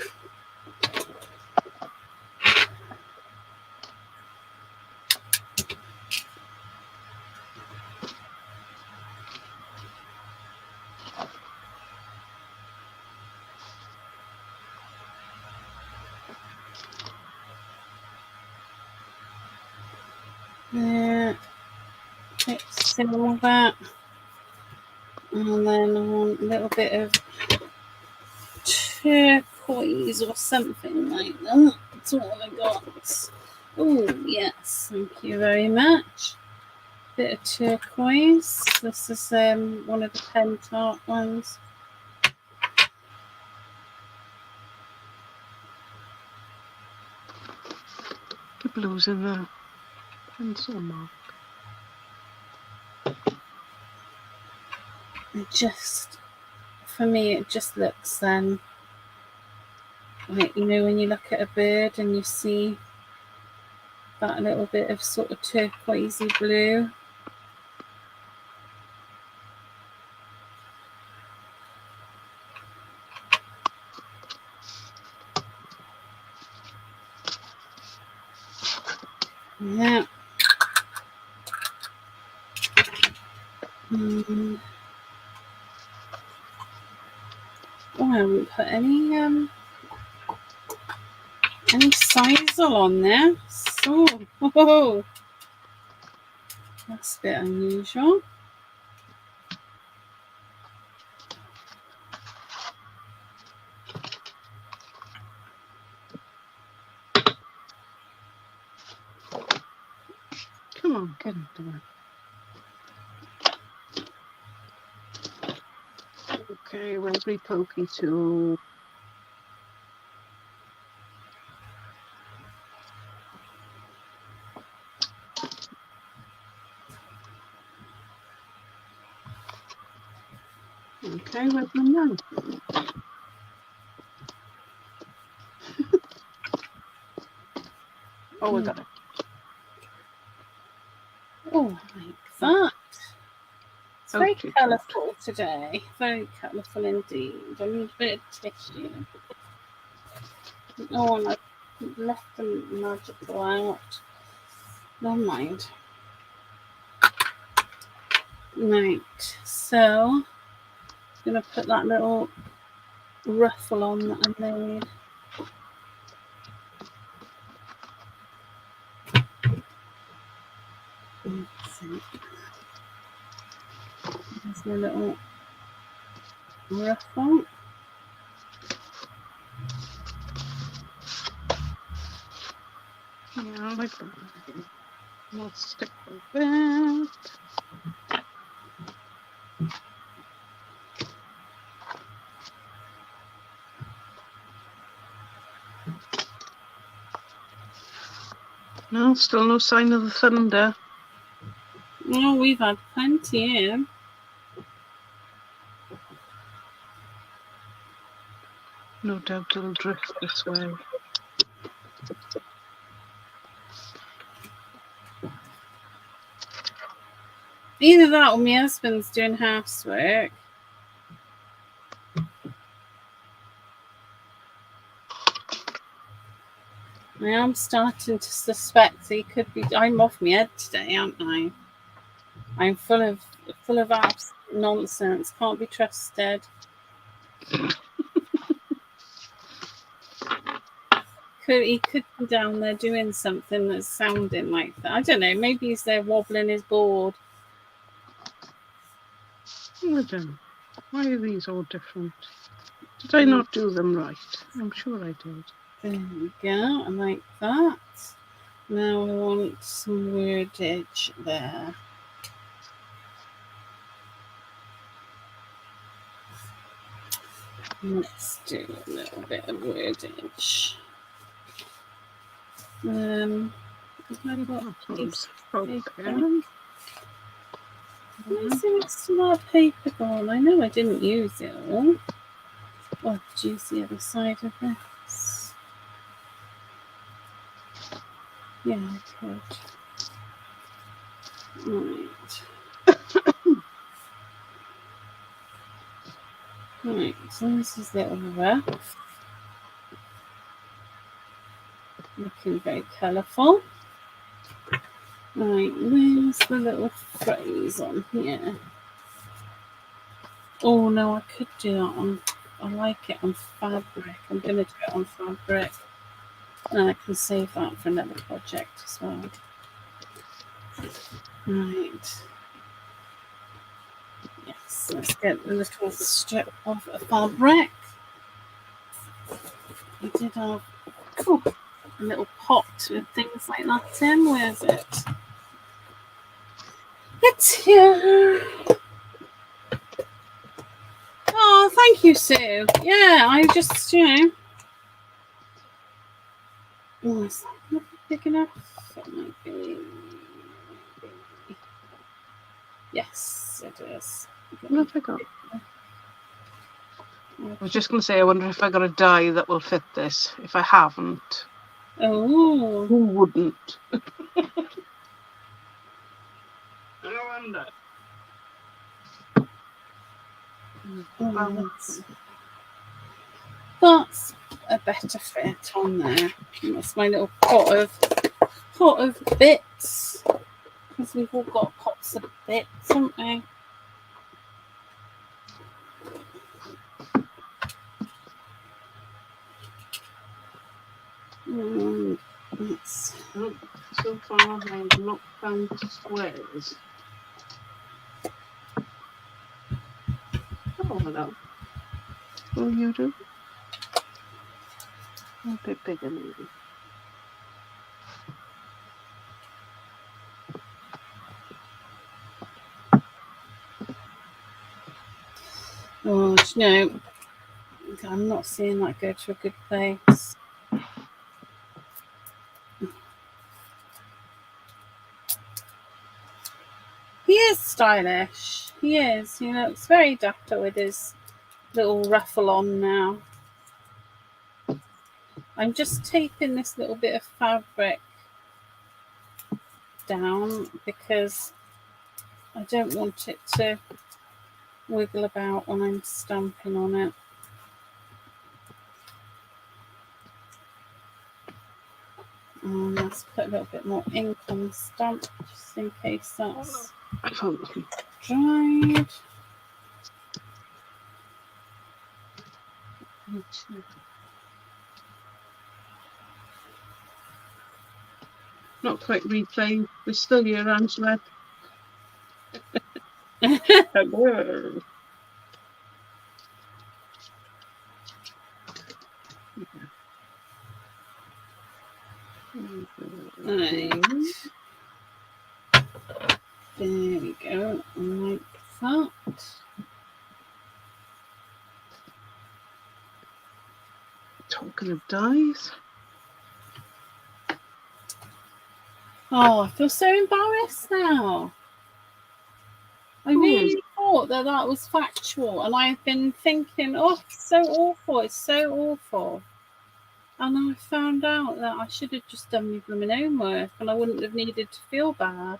Yeah, take silver. And then I want a little bit of turquoise or something like that. That's all I got. Oh, yes, thank you very much. Bit of turquoise. This is one of the pen tart ones. The blues in the pencil mark. It just, for me, it just looks like, you know, when you look at a bird and you see that little bit of sort of turquoisey blue. Yeah. Oh, I haven't put any sisal on there. So, oh, that's a bit unusual. Come on, get into it. Okay, where's my pokey tool? Okay, where's my now? Oh, I got it. Oh, like that. It's very colourful today. Very colourful indeed. I need a bit of tissue. Oh, and I've left the magical out. Never mind. Right, so I'm going to put that little ruffle on that I made. There's my little ruffle. Yeah, I like that. We'll stick with that. No, still no sign of the thunder. Oh, we've had plenty here. No doubt it'll drift this way. Either that or my husband's doing housework. I am starting to suspect he could be. I'm off my head today, aren't I? I'm full of absolute nonsense. Can't be trusted. He could be down there doing something that's sounding like that. I don't know. Maybe he's there wobbling his board. I don't know. Why are these all different? Did I not do them right? I'm sure I did. There we go. I like that. Now I want some wordage there. Let's do a little bit of wordage. I've got these paper. Where's the rest of that paper gone? I know I didn't use it all. Oh, did you use the other side of this? Yeah, I could. Right. Right, so this is little rough. Looking very colourful. Right, where's the little phrase on here? Oh no, I could do that on, I like it on fabric. I'm going to do it on fabric. And I can save that for another project as well. Right. Yes, let's get a little strip of fabric. We did have a little pot with things like that in. Where's it? It's here. Oh, thank you, Sue. Yeah, I just, oh, is that not big enough? It might be. Yes, it is. What have I got? I was just going to say, I wonder if I got a die that will fit this. If I haven't, oh, who wouldn't? I wonder. That's a better fit on there. And that's my little pot of bits, because we've all got pots of bits, haven't we? So far, I've not found the squares. Oh, hello. What are you doing? A bit bigger, maybe. Oh, no, I'm not seeing that go to a good place. He is stylish. He is. He looks very dapper with his little ruffle on now. I'm just taping this little bit of fabric down because I don't want it to wiggle about when I'm stamping on it. And let's put a little bit more ink on the stamp just in case that's dried. Not quite replaying. We're still here, Angela. Hello. Right. There we go, like that. Talking of dies. Oh, I feel so embarrassed now. I really thought that was factual, and I've been thinking, oh, it's so awful, it's so awful. And I found out that I should have just done my blooming homework, and I wouldn't have needed to feel bad.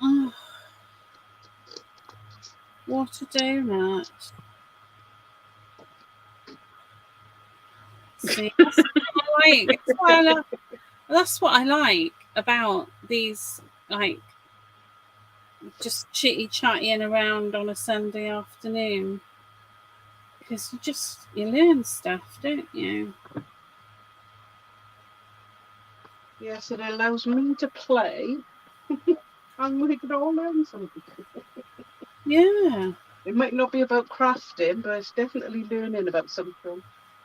Oh, what a donut. See, that's what I like. That's what I like about these, like, just chitty-chatting around on a Sunday afternoon. Because you learn stuff, don't you? Yes, it allows me to play. And we could all learn something. Yeah. It might not be about crafting, but it's definitely learning about something.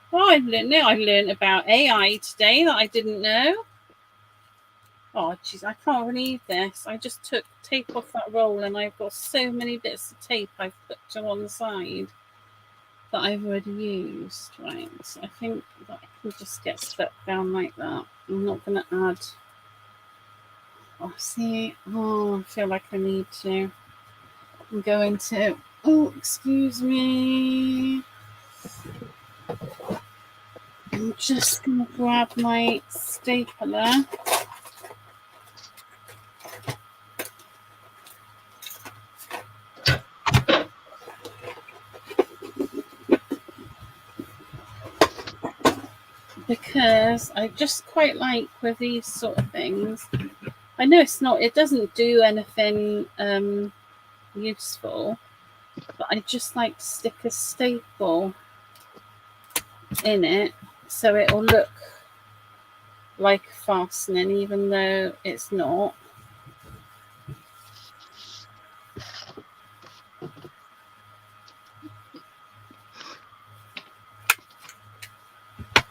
Well, I've learned about AI today that I didn't know. Oh, jeez, I can't believe this. I just took tape off that roll and I've got so many bits of tape I've put to one side that I've already used. Right, so I think that I can just get stuck down like that. I'm not going to add... Oh, see? Oh, I feel like I need to. I'm going to... Oh, excuse me. I'm just going to grab my stapler. because I just quite like with these sort of things. I know it doesn't do anything useful, but I just like to stick a staple in it so it'll look like fastening even though it's not.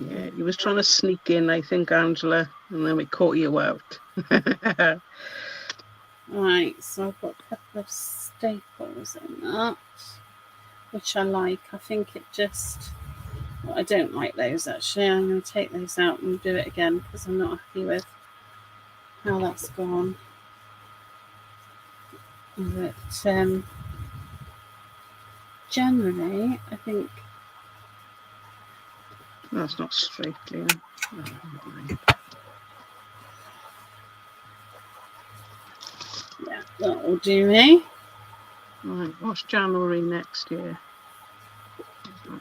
Yeah, you was trying to sneak in, I think, Angela, and then we caught you out. Right, so I've got a couple of staples in that, which I like. I think it just... Well, I don't like those actually. I'm going to take those out and do it again because I'm not happy with how that's gone. But generally, I think... That's not straight, Leah. Yeah, that will do me. Right, what's January next year?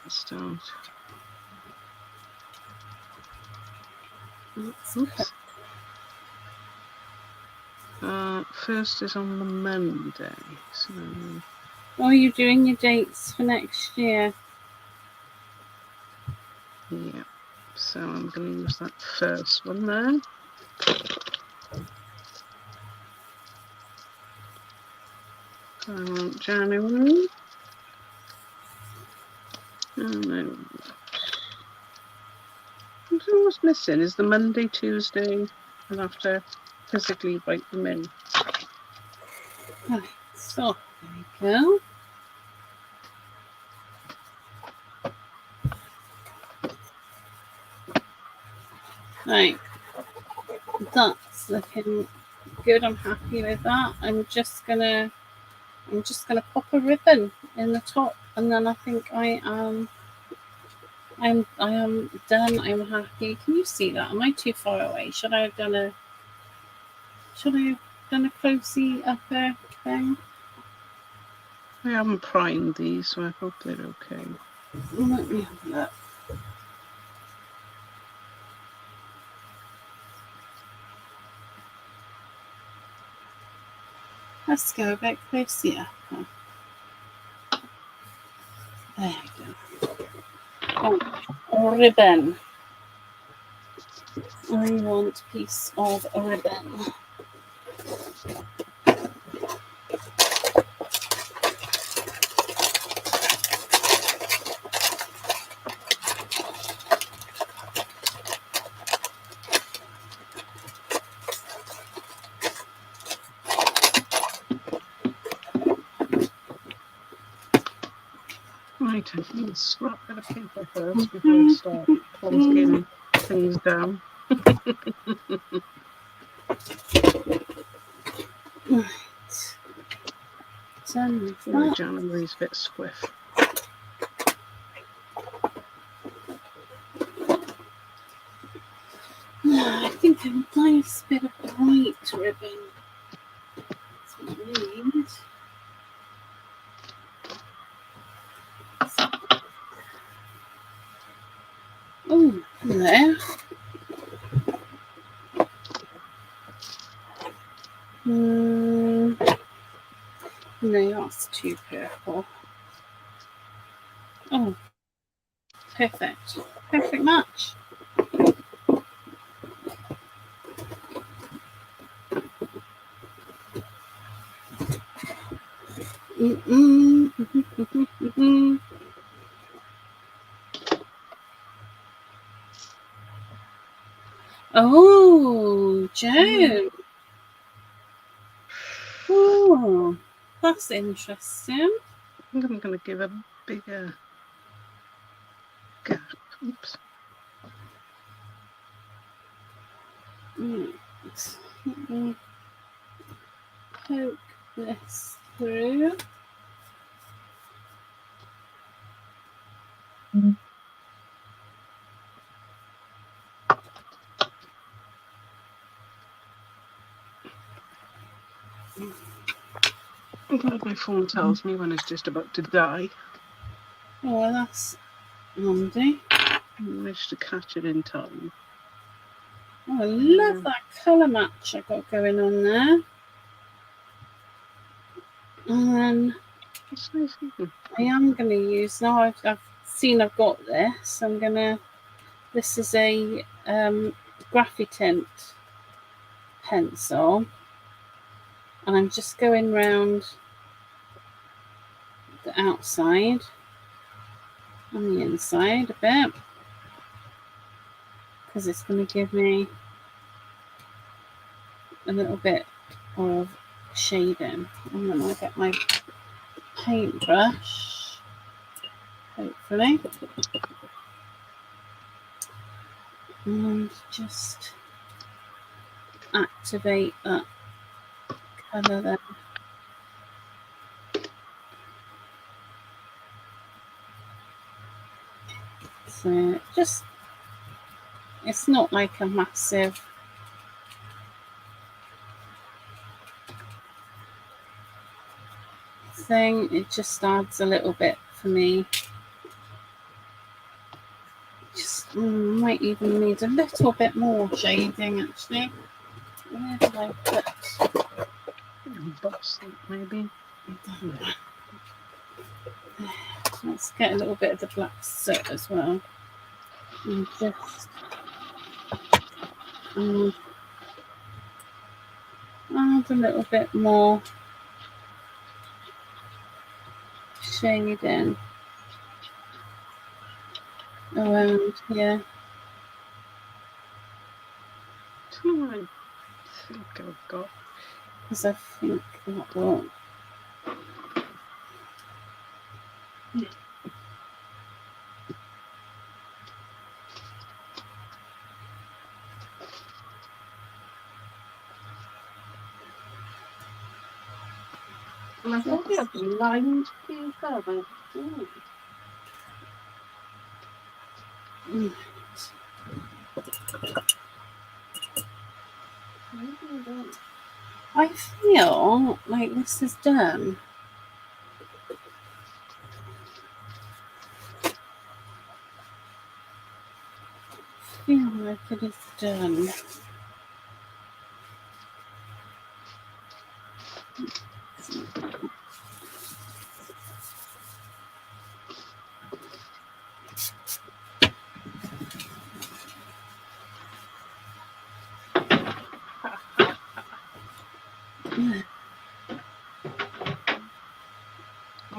Start. Oops. First is on the Monday. So. Oh, are you doing your dates for next year? Yeah. So I'm going to use that first one there. So I want January. And then what's missing is the Monday, Tuesday. I'll have to physically write them in. Right, so there you go. Right, that's looking good. I'm happy with that. I'm just gonna pop a ribbon in the top, and then I think I am done. I'm happy. Can you see that? Am I too far away? Should I have done a closey upper thing? I haven't primed these, so I hope they're okay. Let me have a look. Let's go a bit closer. There we go. Oh, ribbon. I want a piece of a ribbon. Right, I need a scrap bit of paper first before I start plonking things down. Right. Done with that. January's a bit squiff. I think a nice bit of white ribbon. That's what I need. Oh, there. No, that's too purple. Oh, perfect. Perfect match. Oh, Joe. Oh, that's interesting. I think I'm going to give a bigger gap. Oops. Let me poke this through. I'm glad my phone tells me when it's just about to die. Oh, well, that's handy. managed to catch it in time. Oh, I love that colour match I got going on there. And nice, I am going to use, now I've seen I've got this, this is a Graphitint pencil, and I'm just going round the outside and the inside a bit, because it's going to give me a little bit of shading. And then I'll get my paintbrush, hopefully, and just activate that colour there. So just, it's not like a massive thing, it just adds a little bit for me. Just might even need a little bit more shading actually. Where did I put? Maybe. Let's get a little bit of the black soot as well. And just add a little bit more shading around here. I think I've got. Because I think that will. And I thought we had lines paper, but I feel like this is done. I feel like it is done.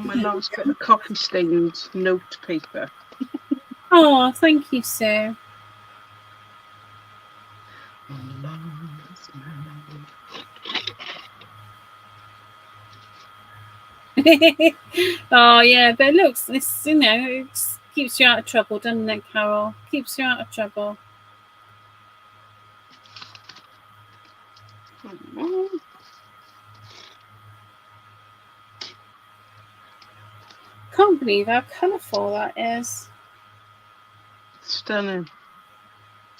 on my last bit of coffee stained note paper. Oh, thank you, Sue. Oh yeah, but it looks, this, you know, it keeps you out of trouble, doesn't it, Carol? Keeps you out of trouble. Can't believe how colourful that is. Stunning.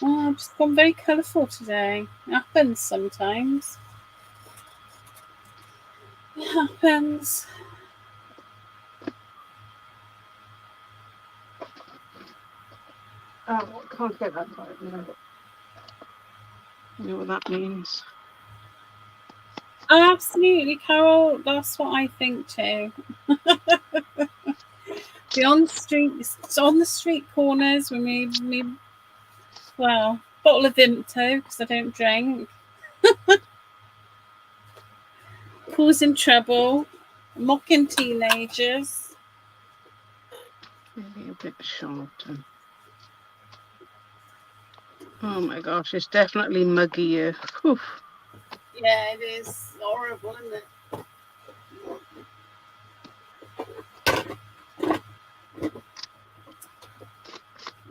Oh, I've just gone very colourful today. It happens sometimes. It happens. Oh, I can't get that right now. You know what that means? Oh, absolutely, Carol. That's what I think too. Be on the street corners with me. Well, bottle of Vimto because I don't drink. Causing trouble, mocking teenagers. Maybe a bit shorter. Oh my gosh, it's definitely muggy here. Whew. Yeah, it is horrible, isn't it?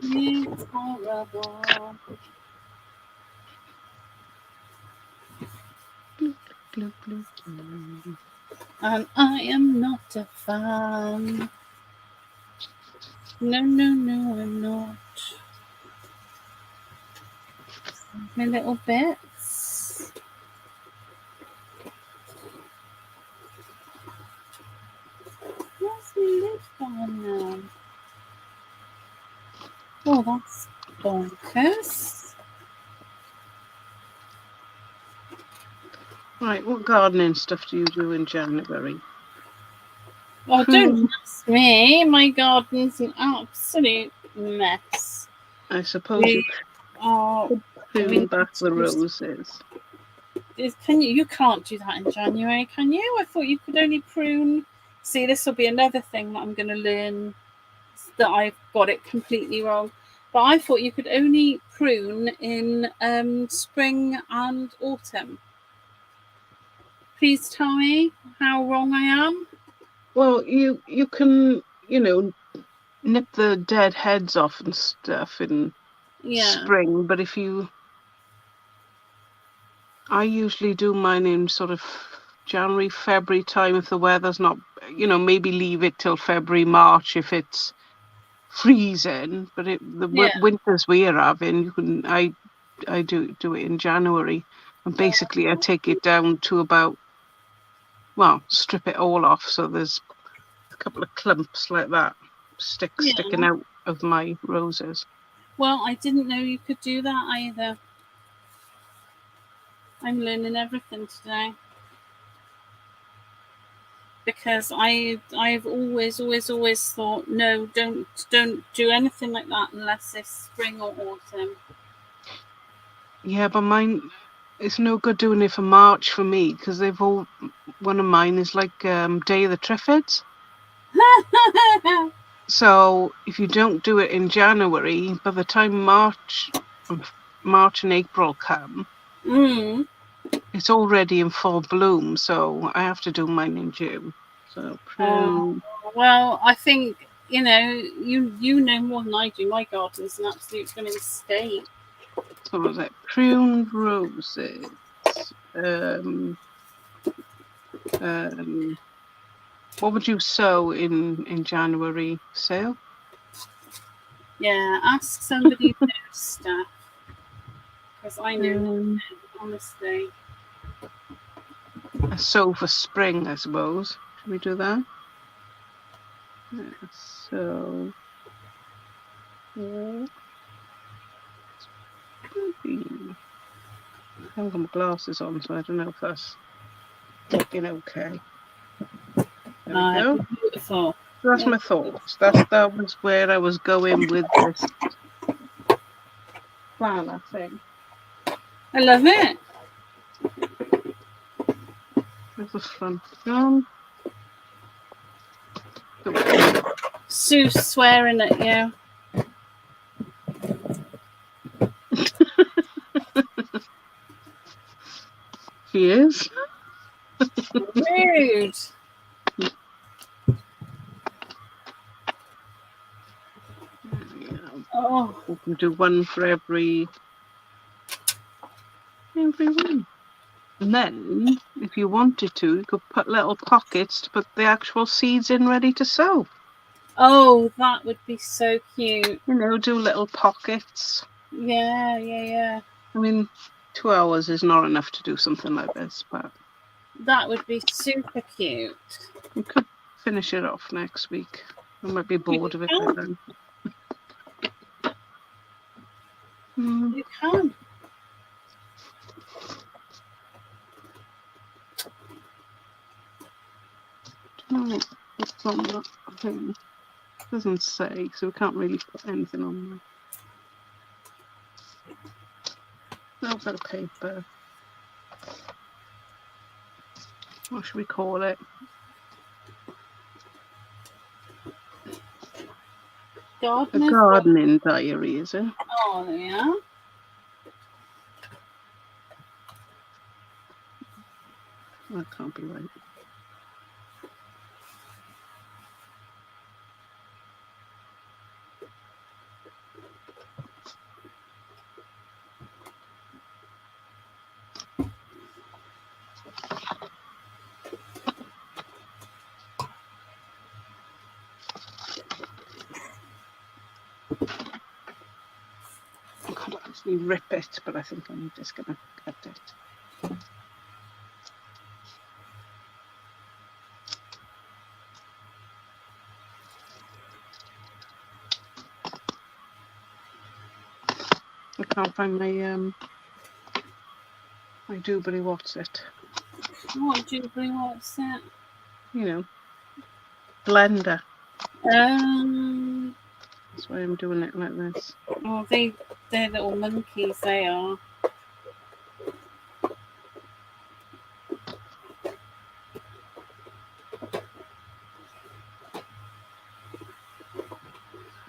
It's horrible. And I am not a fan. No, I'm not. My little bits. Where's my lid gone now? Oh, that's bonkers. Right, what gardening stuff do you do in January? Oh, don't ask me. My garden's an absolute mess. I suppose you prune back the roses. You can't do that in January, can you? I thought you could only prune. See, this will be another thing that I'm going to learn, that I've got it completely wrong. But I thought you could only prune in spring and autumn. Please tell me how wrong I am. Well, you can, nip the dead heads off and stuff in spring, but I usually do mine in sort of January, February time if the weather's not, maybe leave it till February, March if it's freezing. But winters we're having, I do it in January, and basically I take it down to about, strip it all off, so there's a couple of clumps like that sticking out of my roses. Well, I didn't know you could do that either. I'm learning everything today. Because I've always thought, no, don't do anything like that unless it's spring or autumn. Yeah, but mine, it's no good doing it for March for me, because one of mine is like Day of the Triffids. So if you don't do it in January, by the time March and April come, it's already in full bloom. So I have to do mine in June. So prune. Well, I think you know more than I do. My garden's an absolute swimming state. So was it pruned roses? What would you sow in January, Sale? Yeah, ask somebody who knows stuff, because I know honestly. A sow for spring, I suppose. Should we do that? Yeah, so I haven't got my glasses on, so I don't know if that's looking okay. There we go. Beautiful. So that's my thoughts. That was where I was going with this planner thing. I love it. Where's the front gone? Sue's swearing at you. She is. Rude. Oh. We can do one for every one. And then, if you wanted to, you could put little pockets to put the actual seeds in ready to sow. Oh, that would be so cute. Do little pockets. Yeah. I mean, 2 hours is not enough to do something like this, but that would be super cute. We could finish it off next week. I might be bored of it by then. You can. No, what's on that thing? It doesn't say, so we can't really put anything on there. No, got a paper. What should we call it? A gardening diary, is it? Oh, yeah. That can't be right. I could actually rip it, but I think I'm just going to cut it. Can't find my doobly what's it? What doobly what's it? You know, blender. That's why I'm doing it like this. Oh, they're little monkeys, they are.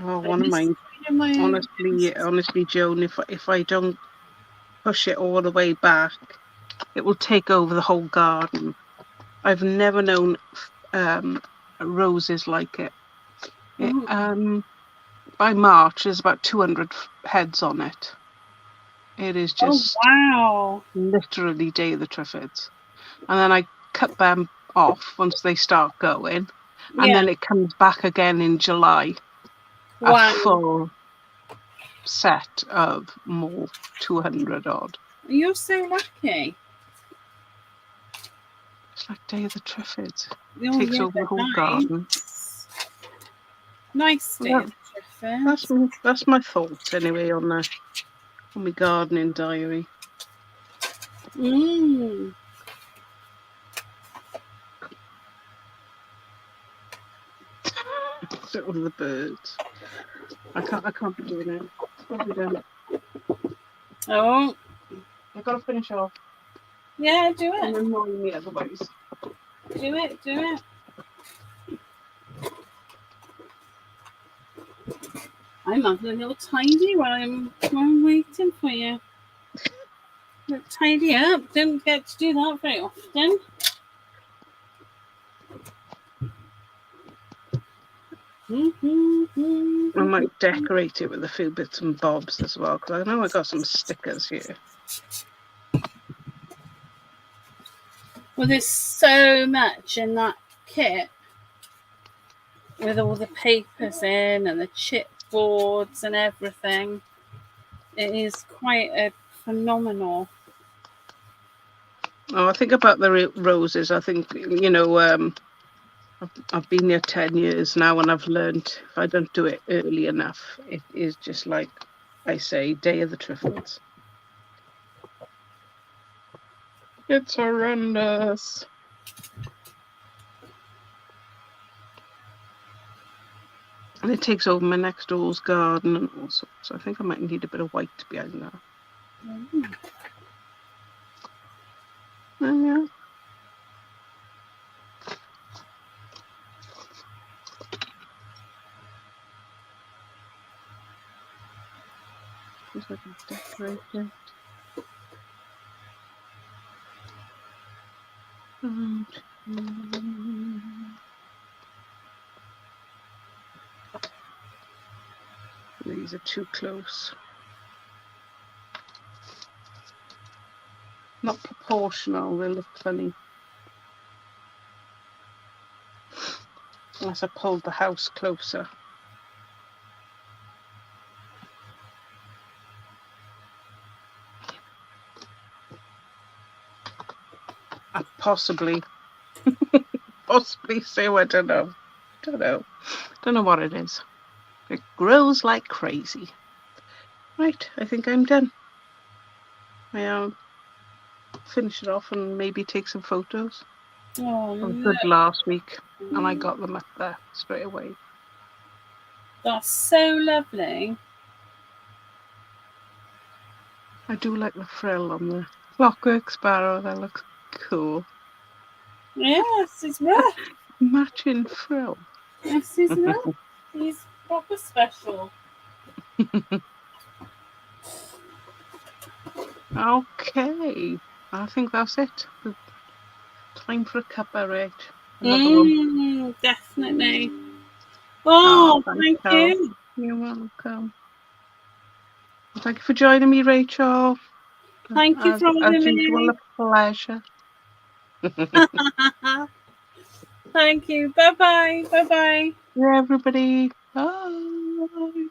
Oh, one of mine. Honestly, Joan, if I don't push it all the way back, it will take over the whole garden. I've never known roses like it. By March, there's about 200 heads on it. It is just literally Day of the Triffids. And then I cut them off once they start going. And then it comes back again in July. A full set of more 200 odd. You're so lucky. It's like Day of the Triffids. Takes over the whole garden. Nice Day of the Triffids. That's my thoughts anyway on my gardening diary. Sit with the birds. I can't be doing it. What have we done? Oh. I've got to finish off. Yeah, do it. And annoy me otherwise. Do it. I'm having a little tidy while I'm waiting for you. Tidy up. Don't get to do that very often. I might decorate it with a few bits and bobs as well, because I know I got some stickers here. Well, there's so much in that kit with all the papers in and the chipboards and everything. It is quite a phenomenal. Oh, I think about the roses. I think, you know, I've been here 10 years now, and I've learned if I don't do it early enough, it is just like I say, Day of the Triffids. It's horrendous. And it takes over my next door's garden and all sorts. So I think I might need a bit of white behind that. Yeah. Just like a decorator. These are too close. Not proportional, they look funny. Unless I pulled the house closer. Possibly so, I don't know. Don't know what it is. It grows like crazy. Right, I think I'm done. I'll finish it off and maybe take some photos. Oh, I did last week and I got them up there straight away. That's so lovely. I do like the frill on the clockwork sparrow. That looks cool. Yes, it's rough. Matching frill. Yes, he's rough. He's proper special. Okay, I think that's it. Time for a cuppa, Rach. Another one. Definitely. Oh, thank you. You're welcome. Thank you for joining me, Rachel. Thank you for having me. Usual, a pleasure. Thank you. Bye-bye. Bye-bye. Yeah, everybody. Bye.